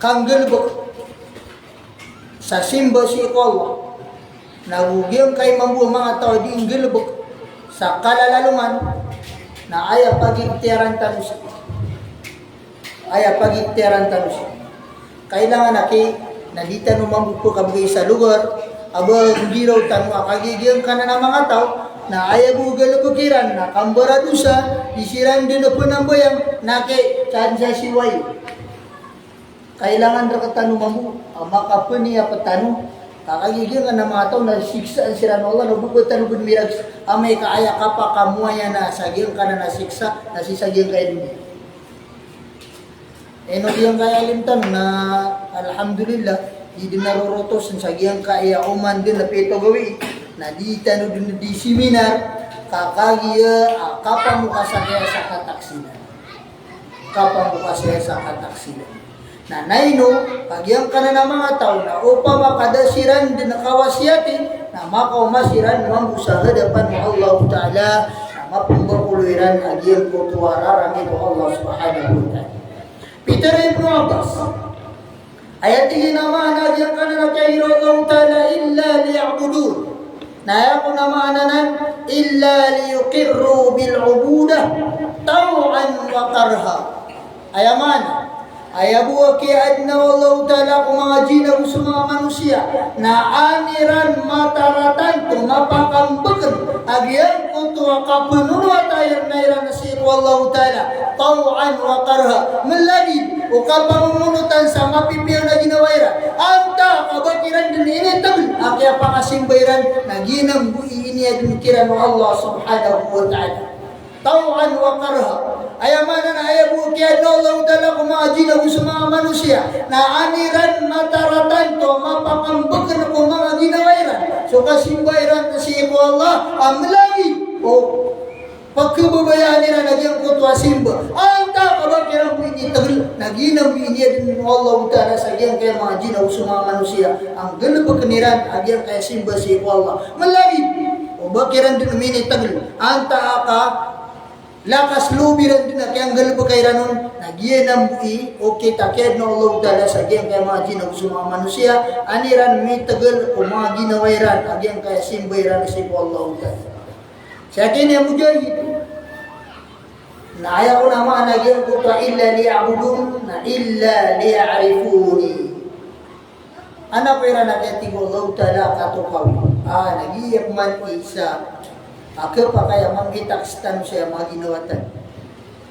Kanggalbok sa simba si Allah. Nagugyang kay mga tao di inggalbok sa kalalaluman na aya pagigteran tanus. Aya pagigteran tanus. Kailangan na di tanong mambuko kabagay sa lugar. Aba hindi raw tanong kagigyang ka na ng mga tao na ayaw bugal bukiran na kambara dusa isiran din na po ng bayang na kay chansa siway. Kailangan na katanong mo makapun niya patanong kakagigil ka na mga tao na siksa ang sira ng Allah na bubutan ng mirag may kaaya ka pa kamuaya na saging ka na nasiksa na sisaging kayo din. No diyang kaya alimtan na alhamdulillah di din narurotos ang saging kaya uman din na pito gawi na di tanong din di seminar kakagiya kapang mukha sa kaya sa kataksinan. Kapang mukha sa kataksinan. Na naino, pagyang ka na ng mga tao na upang makadasiran din nakawasyatin na makaumasiran naman sa hadapan ng Allah Ta'ala na mapumbakuliran agiyang kutuwararang ito Allah Subhanahu wa Ta'ala. Peter Ibn Abbas ayat tingin naman agiyang ka na nakahiro Allah Ta'ala illa liya'budun na ayaw namananan illa liyukirru bil'ubudah taw'an wa karha ayaman ayabuwa kiad na Allah Ta'ala kung mga jina sa mga manusia na aniran mataratan to mapakambagan agyan kung tuwa kapununo at ayar na iran na siya Allah Ta'ala taw'an wa karha malagid o kapamumunutan sa mapipiyaw na ginawairan anta kabakiran din initabl akya pangasimbayran na ginambuin niya dimikiran wa Allah Subhanahu wa Ta'ala taw'an wa karha ayamanan ayabu kaya no Allah Ta'ala kung mga jina sa mga manusia na aniran mataratan to mapakambag na kung mga ginawairan so kasimbayran na siya ko Allah ang lagi o pagkababayaan nila nagyang kutwa simba anta kabakiran po initagil naginam niya din Allah Ta'ala sa iyang kaya mga jina sa mga manusia ang ganap pagkaniran agyang kaya simba siya ko Allah malagi o bakiran din uminitagil anta ka lakas lubiran din na kaya ang galbo kay ranon nagyan ang bui o kita kaya na Allah Ta'ala sa agyan kaya mga ginag sa mga manusia aniran may tagal o mga ginawairan agyan kaya simbayran sa Allah Ta'ala sa akin yung mujahid na ayaw ko naman nagyan ko ta illa liya'budun na illa liya'arifuni anak ko yung nagyating Allah Ta'ala katukaw nagiyap man isa ako pa kaya mangitakstan siya mga ginawatan.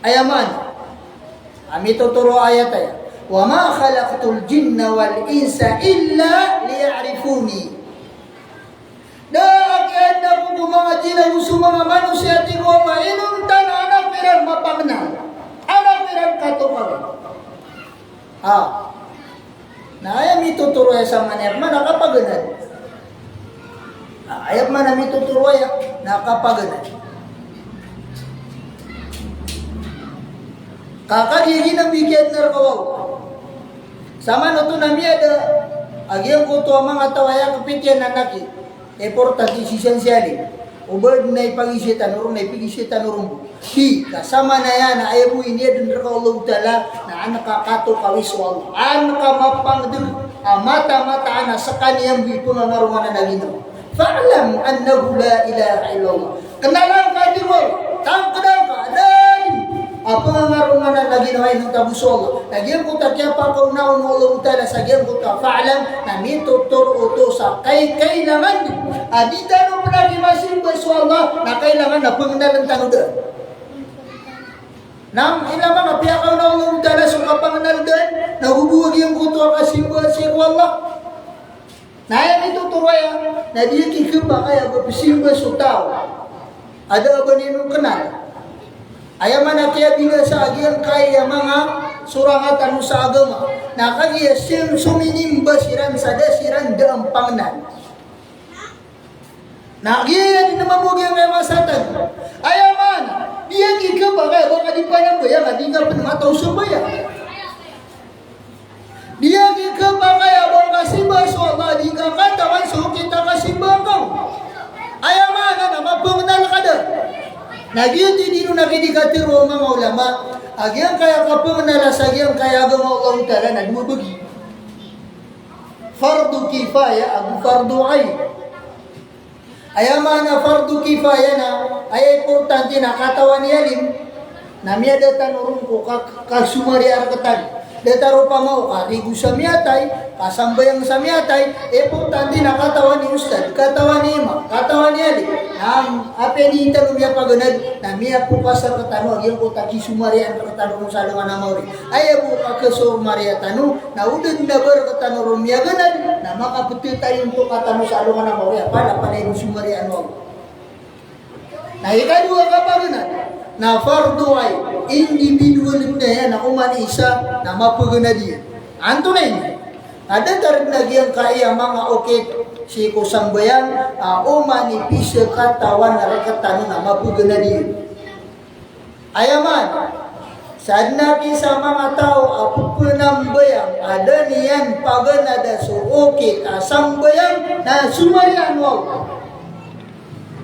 Ayaman, ami tuturo ayat ay. wa ma khalaqtul jinna wal insa illa liya'rifuni. Dahil ako mga jina gusto mga manusia ti ko mainuntan anak piran mapagna. Anak piran katukaw. Na ayam ituturo sa manep man nakapaganad. Ayam man nami tuturo ya nakapaganad. Kakagigi ng bigyan na kawaw. Sama no to nami ada agyang ko to mga tawaya kapityan na naki. Importante sisensyali. Ubad na ipag-isitan urong na ipag-isitan urong. Di kasama na yan na ayaw mo ini dun ka Allah Ta'ala na anak kakato kawis wala. Anak ka mapangdun mata-mata na sa kaniyang bipo nga marungan na nagino. Fa'alam annahu la ilaha illallah. Kenalan ka di mo. Tangkadang ka. Apa nga marungan na nagino ay nung tabuso Allah. Nagyan ko ta kaya pa kaunaon mo Allah Ta'ala sa gyang ko ta. Fa'alam na nituturo uto sa kailangan. Di tanong mo na gimasimba sa Allah na kailangan na pangalan tanudan. Nang ilang mga piyakaw na Allah Ta'ala sa kapangalan, nahubuwag yung kuto kasimba sa Allah. Naya ituturo yan, na di kikimba kaya kapasimba sa tao. Ada ba ninong kanal? Ayaman na kaya bila sa agyang kaya mga surangatan sa agama. Nakagaya suminimba siran sa dasiran daang pangnan. Nakagaya din naman mo kaya may masatan. Ayaman, diyan kikimba kaya baka di pa nang bayang at di ka pa namataw sa bayang. Diyan kikimba kaya baka simba sa Allah di ka katawan so kita kasimba ka. Ayaman na mapungdal ka doon. Nagyuti dino nakidikatiro mga ulama. Agyang kaya kapag nalasagyan kaya agama Allah Ta'ala na dumabagi. Fardu kifaya ang fardu ay. Ayaman na fardu kifaya na ay importante na katawan ni Alim na miyadatan urong ko kasumari arkatan. Detaro pa mo karigo sa miyatay, kasambayang sa miyatay, importante na katawan ni Ustad, katawan ni Imam, katawan ni Ali. Ang apenitan umiya paganad, na miya po ka sa katano, agyan ko taki sumarian katano kung salungan na mauri. Ayaw po ka kasumarian tano, na udad na bar katano rumiya ganad, na makaputi tayo po katano sa salungan na mauri. Apala pa na yung sumarian mo. Na ikadua ka paganad, na fardu ay individual na yan na umani isa na mapagana diyan. Anto na yun. Ada tarig nagyang kaya mga okit si kusang bayan umani pisa katawan na rekatano na mapagana diyan. Ayaman, sad na sa mga tao apupunang bayang ada niyan pagana da so okit asang bayang na sumayan wag.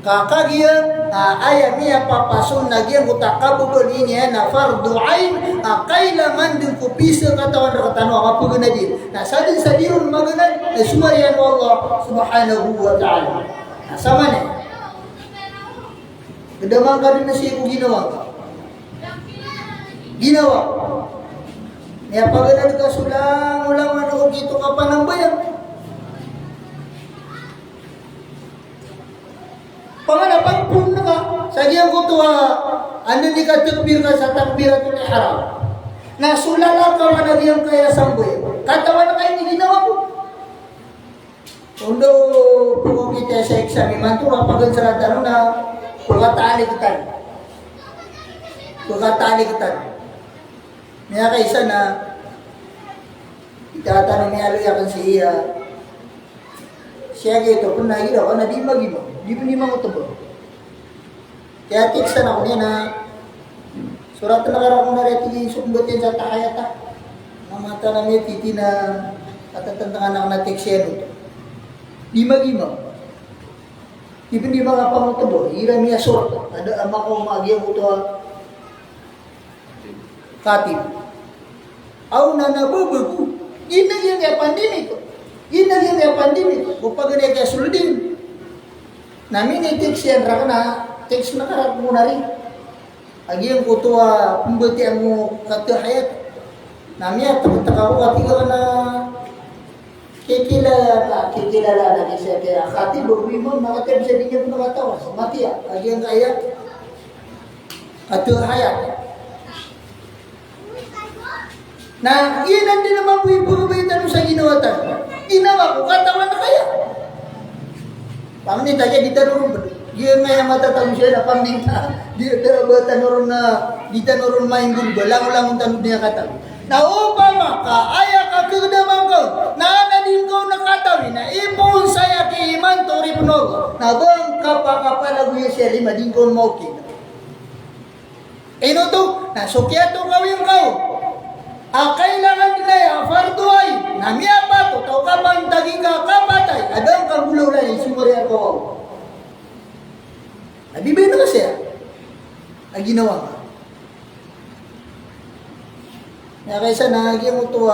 Kakagyan ayam niya papasun nagyan utakabubon niya na fardu ain kailangan din ko pisa katawan na katano kapag din na sadin sa dirun maganan na sumarian Allah subhanahu wa ta'ala sama na kadamang ka rin na siya kung ginawa niya paganan ka sulang ulang ano kito ka pa ng bayan. Pangalapan pun na ka, sagyang ko ito ano di ka takbir ka sa takbiratul ihram. Nasulala ka managyang kaya samboy. Katawan na kayo ni ginawa ko. Undo po kita sa exam, mantura pagkansaratan na pagkatali kitan. May kaisa na itatanong niya aluyakan siya gitu, kung nagiraw, na di magino. Di mo ito. Kaya tiksan ako niya na surat na karaw kong nareti sumbutin sa takayata. Mamata na may titi na katatantangan ako na tiksan ito. Di magino. Di mo nga pangutabo. Hira niya surat. Ada ama ko magyang ito katib. Aw na nababago. Ginagyan kaya pandemik. Ginagyan kaya pandemik. Upag ganyan kaya suludin. Namin i-text yan raka na, text na karap mo na rin. Agi yung kutuwa, pumbati ang mo katahayat. Namin yan, takot-taka ko, katiga ka na kikilala na kasi kaya kati, bawi mo, nakatib sa dinya mo nakatawa. Mati ya, agi yung kaya katahayat. Na iyan din naman po ipababaytan mo sa ginawa tayo. Ginawa ko, katawan na kaya. Pamanita kaya di tanong, di nga matatang siya na paminta, di tanong na, di tanong main gulba, lang tanong niya katawan. Na upama ka, aya ka kagdamang ko, na din ko nakatawi, na ipon saya ki iman to ripnog, na bang kapakapalaguya siya lima din ko maukin. Ino to, na sukyato kawin ko, kailangan nila fardu ay namia pa to tao ka bang daging ka kapatay adang kang gulaw na sumuriya ko nabibino ka siya ang ginawa ka na kaysa naging mo to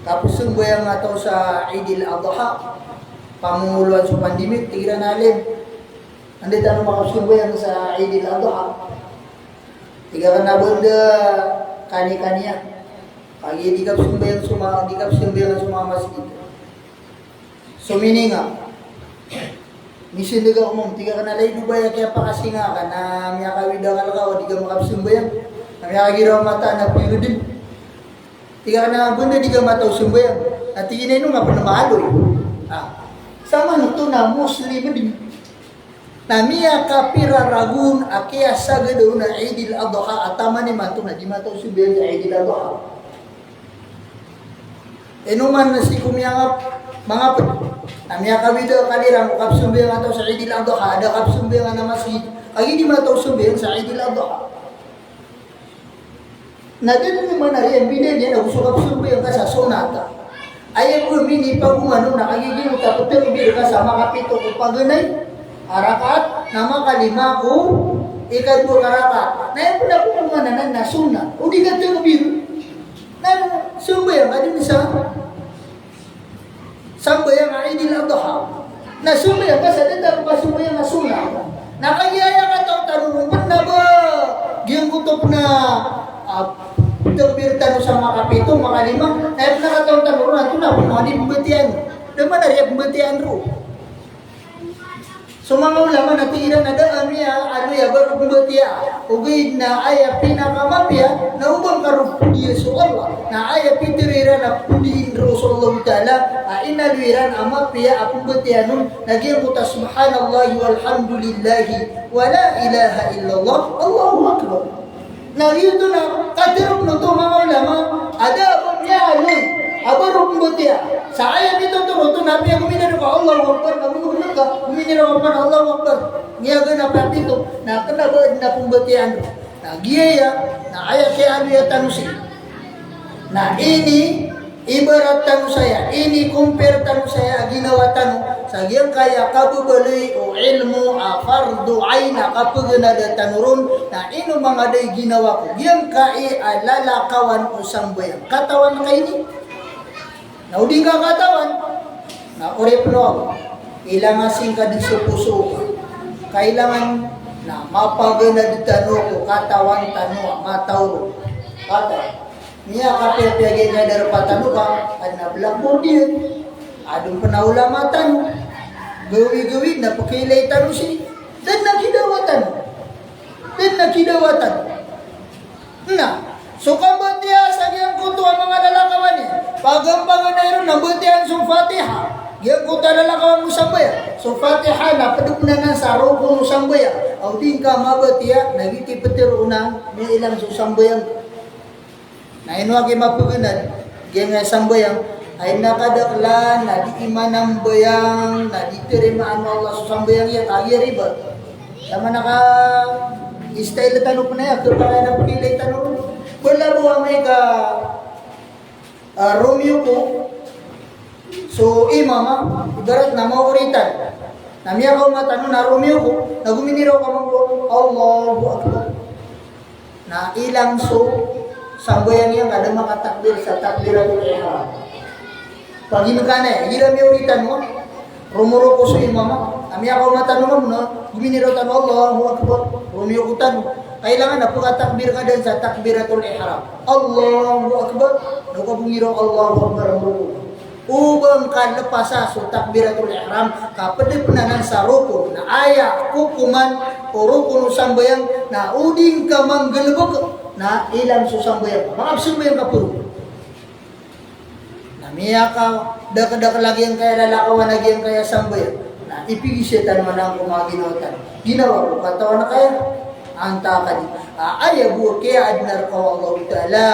tapos yung buhay nga to sa Idil Adha pamumuluan sa pandemik tigira nalim andit ano makapsumbuyan sa Idil Adha tiga ka na benda kani-kaniya. Pagi di kap sumbayang suma masjid. Sumini nga. Misin diga umum tiga ka na lay dubaya kaya pakasi nga ka na miya kawida kalakaw di ka makap sumbayang. Na miya kagiraw mata na piyo din. Tiga ka na benda di ka mataw sumbayang. At tigin na nga pa na mahaloy. Sama na to na Muslim din. Namia kapira ragun akia sagado na Idil Adha atama ni mato na di mataw subiyan sa Idil Adha. Enuman na si kumiyangap mga namia kabida kalirang kapsumbiyan ato sa Idil Adha ada kapsumbiyan na masjid agi di mataw subiyan sa Idil Adha. Nadin naman na rin bida niya na gusto kapsumbiyan ka sa sonata. Ayaw ko mini pagumano na kagiging tapos pero ka sa mga pito ko paganay. Arakat, nama kalima ko, ikadwa karakat. Na yung pala ko kumananan na suna. O di ka ito biru. Na sumbayang ka din isa. Sambayang ka Idil Adha. Na sumbayang ka sa dita ko sumbayang na suna. Nakagiyaya ka ito, tanong mo na ba? Giyang kutop na biru tanong sa mga kapito, mga lima. Na yung nakataong tanong na ito na, kung ano yung pembetian. Naman na rin pembetian ro. So mga ulama na tigiran na daan niya, baru pembetian. Ugid na aya pinakamapya, na ubang karupudiya sa Allah. Na aya pitirira na pudiin Rasulullah Ta'ala, inaluiran amapya apembetian nun, nagyang kuta subhanallah walhamdulillahi, wala ilaha illallah, Allahu Akbar. Na yun na, katirok na to mga ulama, ada abang niya alun, abarok pembetian. Sa ayat itu tuh nabi yang guminiro ka Allahu Akbar, nabi guminiro ka guminiro ka Allahu Akbar. Ngiyaga na pati to, na kanaba na pembetian. Na giyaya na ayat kaya ano ya tanusi. Na ini ibarat tanu saya, ini compare tanu saya ginawa tanu sa giyang kaya kabubali o ilmu fardu aina kapag na tanurun na ino mga day ginawa ko. Giyang kai lalakawan o sambayan. Katawan kay ni na uding ka katawan, na orepno, kailangan singka din sa puso, kailangan na mapagana din tanong ko, katawan tanong, matawro, katawan. Niya kapiyapiyagin ka daro patano ka, at nablakbo din, adong panaulamatan, gawi-gawi, napakilay tanong siya, dan nakidawatan. Na, so kabutiya sa giyang kuto ang mga lalakawan niya. Pagampangan na yun, nabutihan sa Fatiha. Giyang kuto lalakawan mo sambaya. So Fatiha na, padugnan na sa rogo mo sambaya. Ang din ka mabutiya, nagitipatir unang, may ilang sa sambayang. Na inuwagi mapugunan, giyang nga sambayang, ay nakadaklan, na di imanang bayang, na di tirimaan mo Allah sa sambayang yan, agi riba. Tama style tanong po na yan, kaya na pagilay tanong. Wala mo may ka Romeo ko. So, mama, ibarat na mo uritan. Namiya ka matanong na Romeo ko, naguminiraw ka mga Allahu Akbar. Na ilang sambayan yan, kada makatakbir sa takbiratul ihram. Pag ka na ilang may uritan mo, rumuro ko sa mama. Namiya ka matanong mo na, guminiraw tanong Allahu Akbar. Romeo ko tanong. Kailangan na pagkatakbir ka din sa takbiratul ihram. Allahu Akbar. Nakabungiraw Allahu Akbar. ubang kan lepas aso takbiratul ihram kapede penanan sa rukun na aya hukuman o rukun sambayang na uding ka manggelebek na ilang susambayang maaf sambayang kapuro na miya ka dak lagi yang kaya lalakawan lagi yang kaya sambayang na ipigisetan man ang kumaginotan ginawa ko katawan na kaya anta kadi ayabu kaya adnar ka Allah Ta'ala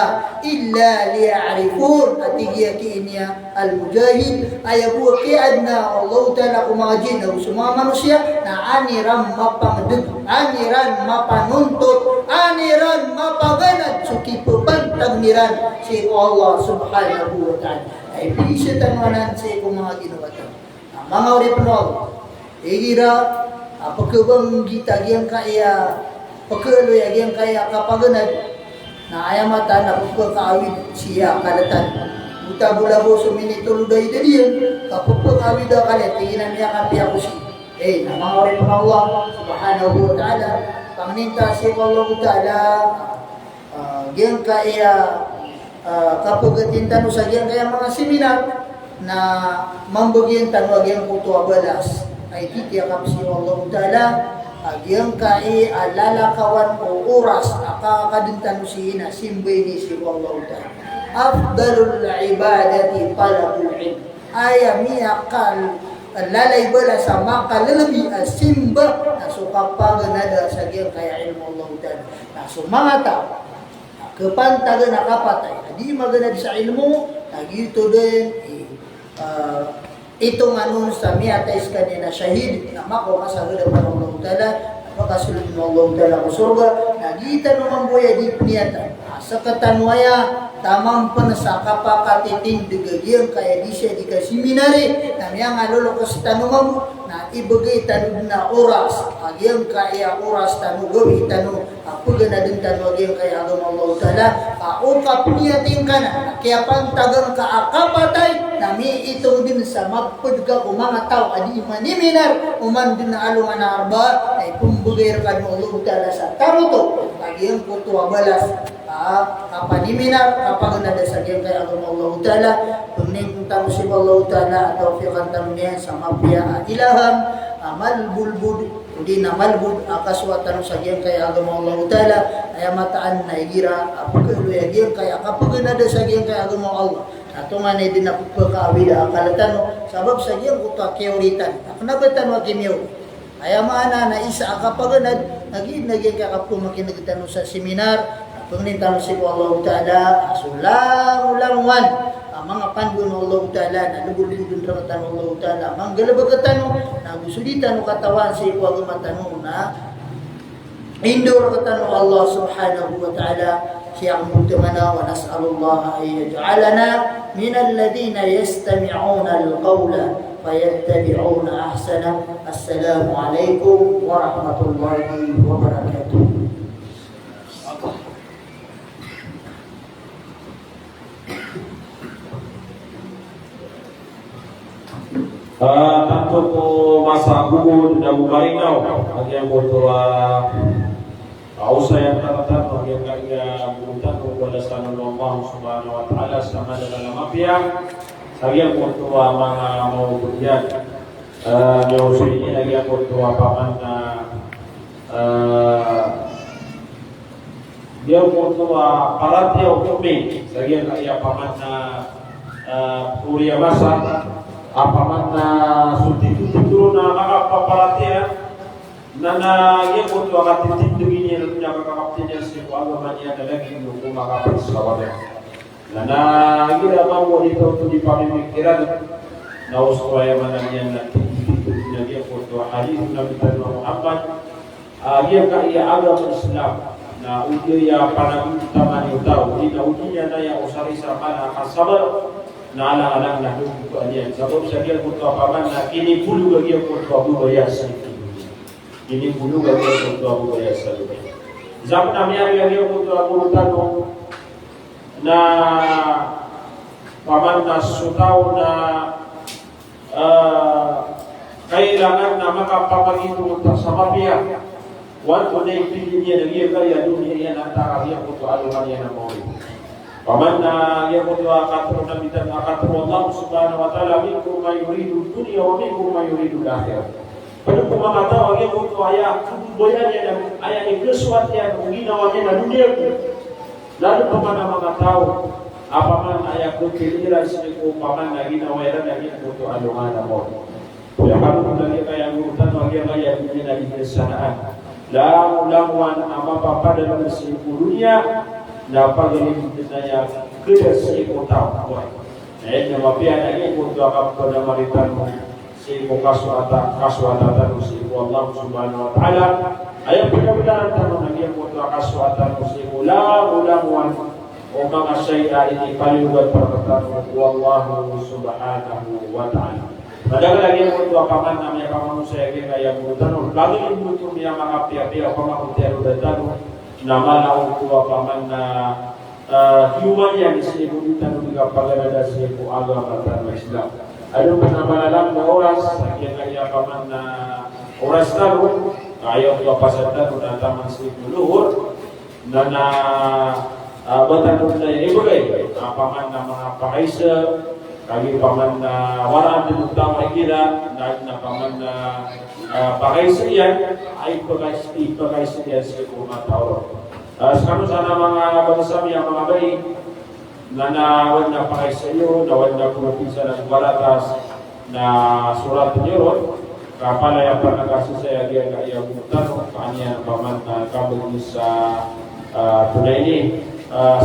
illa liya'rifun atigiya kiinya al-mujahid ayabu kaya adna Allah Ta'ala kumagin na semua manusia na aniran mapangdeg aniran mapanuntut aniran mapaganat sukipupan tagniran si Allah Subhanahu wa Ta'ala ay pisitan manan si kumagin wa ta'ala mga uripnol igira apakabang gitagian kaya pagkalo yang kaya kapaganad na ayamata na pagkakawid siya kalatan buta bulabo sumini tuluday daliyan kapagkakawid daw kalit tinginan niya kapi ako siya na mga orin ng Allah subhanahu wa ta'ala pangninta si Allah ta'ala yang kaya kapagatin tanu sa yang kaya mga seminar na mambagyan tanu yang kutuwa balas ay titiyakap si Allah ta'ala agyang kai alalakawan o oras akakadintan sina simbay ni si Allah Ta'ala afdalul ibadati talabul ilm aya miyakal lalay bala sa makalalabi simba na sukapaganada sa agyang kaya ilmu Allah Ta'ala na sumangata kepantagan na kapatay di maganad sa ilmu nagito din itong anun sa miyatais kanina syahid na mako kasagad ng Allah Ta'ala makasulod ng Allah Ta'ala ko surga nagita naman buya di niyata sa katanwaya tamang panasa kapakatiting digagyan kaya di siya di kasiminari na miyang alolo ko sa tanumam na ibagay tanong na oras agyang kaya oras tanong gawi tanong pagka na din tanong agyang kaya agam Allah Ta'ala kaukap niyating ka na kaya pantagang kaakapatay na may itong din sa magpudga o mga tao adi maniminar uman din na alungan na arba ay pumbugay ka ng Allah Ta'ala sa taruto agyang kutuwa balas kapaniminar kapag nadasagyan kay Allah Ta'ala pagning tamo si Allah Ta'ala atau fiqan tamo niya sa mapya ilaham malbulbud hindi na malbud akaswatan sagyan kay Allah Ta'ala ay mataan na igira apaguluyagyan kay kapag nadasagyan kay Allah ato nga na din na pagkawida akalatan sabab sagyan kuta keuritan akanabatan wa kimyo ay maana na isa kapag naging kakapag makinagtan sa seminar pagnintan si Allah Ta'ala sulang-ulangwan mga pandun Allah Ta'ala na lubul-lubul ramatan Allah Ta'ala manggalabagatan na gusulitan katawan si kuwagamatan na indur katan Allah Subhanahu wa Ta'ala siyang mutamana wa nas'alullah ay yaj'alana min alladhina yastami'una al-qawla fayattabi'una ahsana. Assalamu alaikum warahmatullahi wabarakatuh. Tanto po masa bukod na bumarinaw ang iyang moto kausay ang taratan ang iyang bukutan kung wala sa Allah subhanahu wa ta'ala sa madala mapya sa iyang moto mga mawagudyan nausay niya ang iyang moto paman na iyang moto paratya o kumi sa iyang paman na puriya masa apaman na sulti-tulti na makapapalatihan na iya po ito akatitindugin niya na pinakakaptin niya sa agaman niya na lagi yung kumakapas sa wadah na ginamang mo dito ito di pamimikiran na uskwaya man niya na titindugin niya iya po ito halihun na bitan ng Muhammad iya ka iya agam Islam na ujiya panagutaman yung tao di na ujiya na yung usari sa kasabar na alang-alang na hukum niya. Sebab saya kutu apaman na kini bulu bagi kutu Abu Bayas. Kini bulu bagi kutu Abu Bayas. Zaman namanya bagi kutu Abu Tano na paman na sutaw na kailangan na makapapagito sa mapya. Wan ko na ipili niya na iya kaya dunia yan ang takarya kutu aluman yan ang mawin. Paman na yang mo akatro na bitan akatro Allah subhanahu wa ta'ala minkum ma yuridu dunya wa minkum ma yuridu akhirah. Pada mga tao yang mo aya kubuyan niya aya ni kesuat yang ginawa niya na dunia ko. Lalu paman na mga tao apaman aya ko kilira sini ko paman na ginawa yan na ginawa ko alungan mo. Kaya kamu lagi kaya ngutan lagi kaya dunia di kesanaan. Lawan ama papa dalam si dunia dapat jadi saya kedasi utang. Yang mapia lagi untuk akap pada maritan si kaswata si Allah subhanahu wa taala. Ayat benar-benar tahu lagi untuk kaswata si ulang-ulang o mga syai'a ini paling buat perkataan wallahu subhanahu wa taala. Padahal lagi untuk akaman namanya kamu saya kaya mutan lagi untuk yang mengapia-pia kamu tiada datang nama lau tu akaman na human yang disebutkan juga pada dasar agama dan Islam. Ada penambahan orang kaya akaman na orang tahu ayo tu apa saja tu datang masih dulu nana betul dari boleh akaman nama Paisa kami paman na waran din utama kila na paman na pakaisiyan ay pakaisiyan sa mga tao. Sekarang sana mga bangsa yang mga bayi na nawad na pakaisiyo, nawad na kumapisa ng balatas na surat niyo kapala yang pernagkasisaya dia kaya mutan kanya paman na kabel sa tunay ni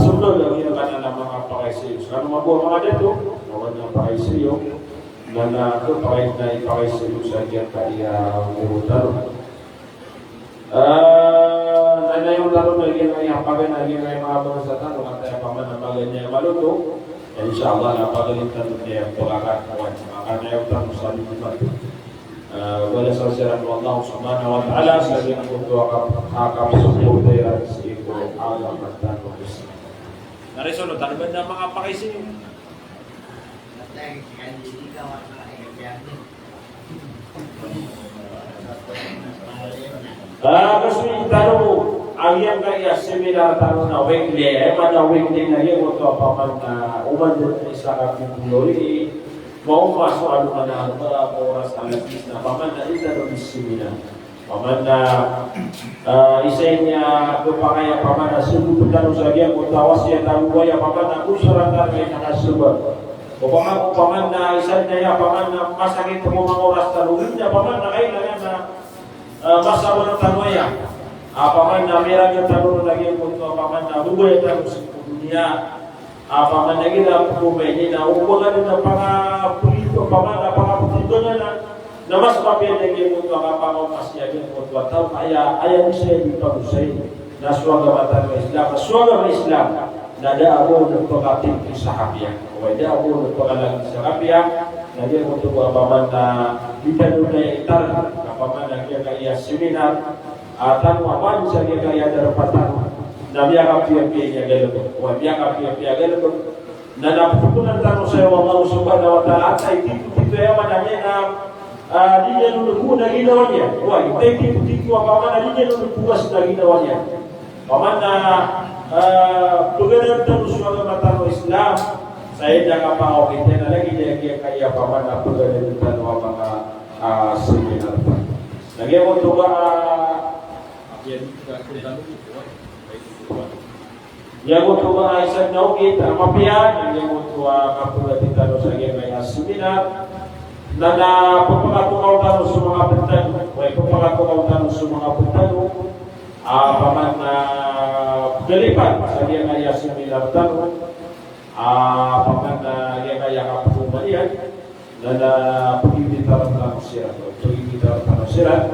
sunod lagi na ng mga pakaisiyo. Sekarang mabuha mga dito yang pakai serius dan aku pakai serius saja kaya urutan. Nana yung lalo lagi yang pakai lagi yang mga bangsa tan kata paman namanya maluto. Insyaallah napagalitan niya pagkakat kawan. Maka na yung tanong sa lipat. Wala sa siran Allah subhanahu wa ta'ala sa yang berdoa kami supporter si ko alam at tanong. Narisono tanong na mga pakai serius. Kasi taruh agian kaya seminar taruh na weekly, mana weekly na yung mga paman na uman sa kapitulori mau masuk alu mana para oras alas na paman na ita do seminar. Paman na isanya kepakaya paman na subuh taruh saja mutawas ya taruh ya paman na usuran taruh yang nasubah. Paman na isang na paman na masakit mo mga oras taluhin niya, paman na kailangan na masawa ng tanoya. Paman na meron yung taluro lagi po ito, paman na bubuhay tayo sa dunia. Paman na gila po may na uwagan na pangapulito, paman na pangapulito na mas mapil lagi po ito, kapangaw masyagin po ito. Kaya ayaw siya di pagusay na suwaga matan ng Islam. Suwaga ng Islam na daabo ng pagkating sa kapya. Wajah aku berpengalaman sekapia, nanti untuk paman na kita dunia itar, paman na kia kaya seminar, atau paman saya kaya darapatan, nabi akapia pia gelebek, wabi akapia gelebek, dan apapun tentang saya Allah subhanahu wa taala, itu ya mananya na dia dulu kuna ginawanya, wah itu paman dia dulu puas lagi ginawanya, paman na pegawai terus agama Islam. Saya jangan mau kita lagi dia kaya paman apa dari dan mga seminar. Lagi mo to yang mo to isang naukit mapian yang mo to kapula dito sa kaya seminar na pagpapatukaw tayo sa mga pagtano pagpapatukaw tayo sa mga pagtano paman na delipat sa kaya seminar tayo paman na kaya kapumalian na pagkikita ng sirat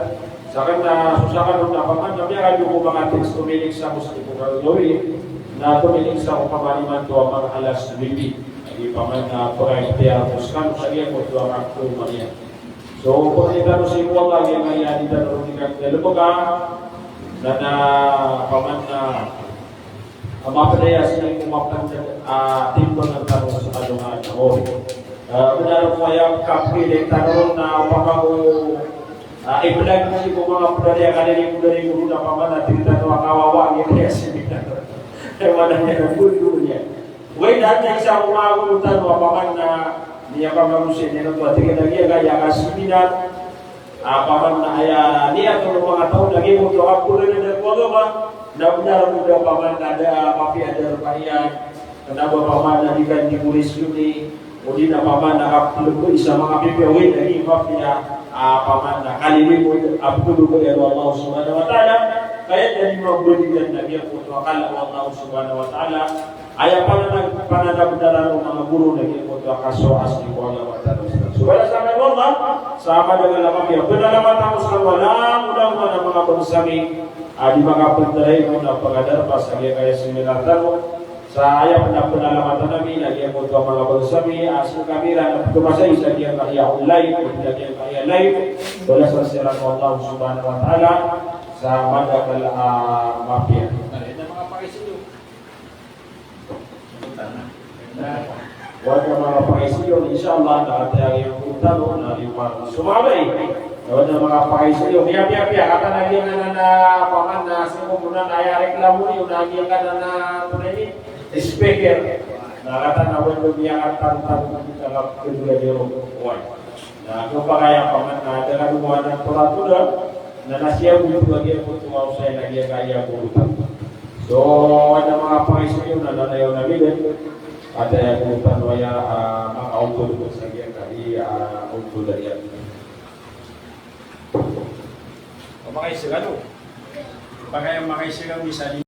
sa kanya susakan ng paman na may radyo ko mga text tumilig sa gusto ko gawin na tumilig sa upamaliman to ang mga alas bibi hindi paman na pagkakitiya muskan sa iya ko to ang kapumalian so kung ito si Kuwala yung kaya dito na nilubog na paman na mapadaya sila kumapang timbang ng tanong sa kalungan na ori. Benar mo yung kapiling tanong na upang ibulag mo si mga padaya kanili na paman na tintanong ang kawawa niya kaya sila. Kaya wala niya ng bulo niya. Way dati sa umagutan o paman na niya pamamusin niya ng tuwa. Tingin lagi kaya kasiminan. Paman na kaya niya ito ng mga taon lagi mo ito ako rin na nagwaga ba? Na mo daw paman na ada mapiadar bayan. Kenapa paman na dikan di pulis yun o di na paman na kapulog isa mga pipiyawin lagi mapia paman na kalili mo apulog ko yan Allah subhanahu wa ta'ala. Kaya dari magbodigan na niya po akala Allah subhanahu wa ta'ala. Ayaw pananabdaran ng mga guru na kiko ito akaso asli ko Allah wa ta'ala. So wala sa amin Allah, sama dengan lamang yan. Pinalaman ako sa walang ng mga konsami di mga pagdaray mo na pangadar pa sa kaya similatan mo. Sa ayaw pinalamatan namin, nagyan ko ito mga konsami, aso kamera na tumasay sa kaya kaya live, o kaya kaya live. Wala sa sirang Allah subhanahu wa ta'ala sa madakal mafia. Ano mga pakisiyo? Huwag na mga pakisiyo, insyaAllah, nakatayang yung utalo na limang sumabay. Huwag na mga pakisiyo, piya, kata nagyan na paman na sino muna na reklamo yung nagyan ka na tunay speaker. Nakata na huwag lumiyak at tarong kita lang kedua di rumah. Nah, kung pa kaya paman na dengan gumawa ng tula-tula na nasiya mo yung lagi po tumaw sa lagi kaya bulutan. So, ada mga pakisiyo na nanayaw na bilan. Ada yang bulutan waya mga auto ko sa kaya kaya auto dari yan. Makisigan o. Pagkaya makisigan bisa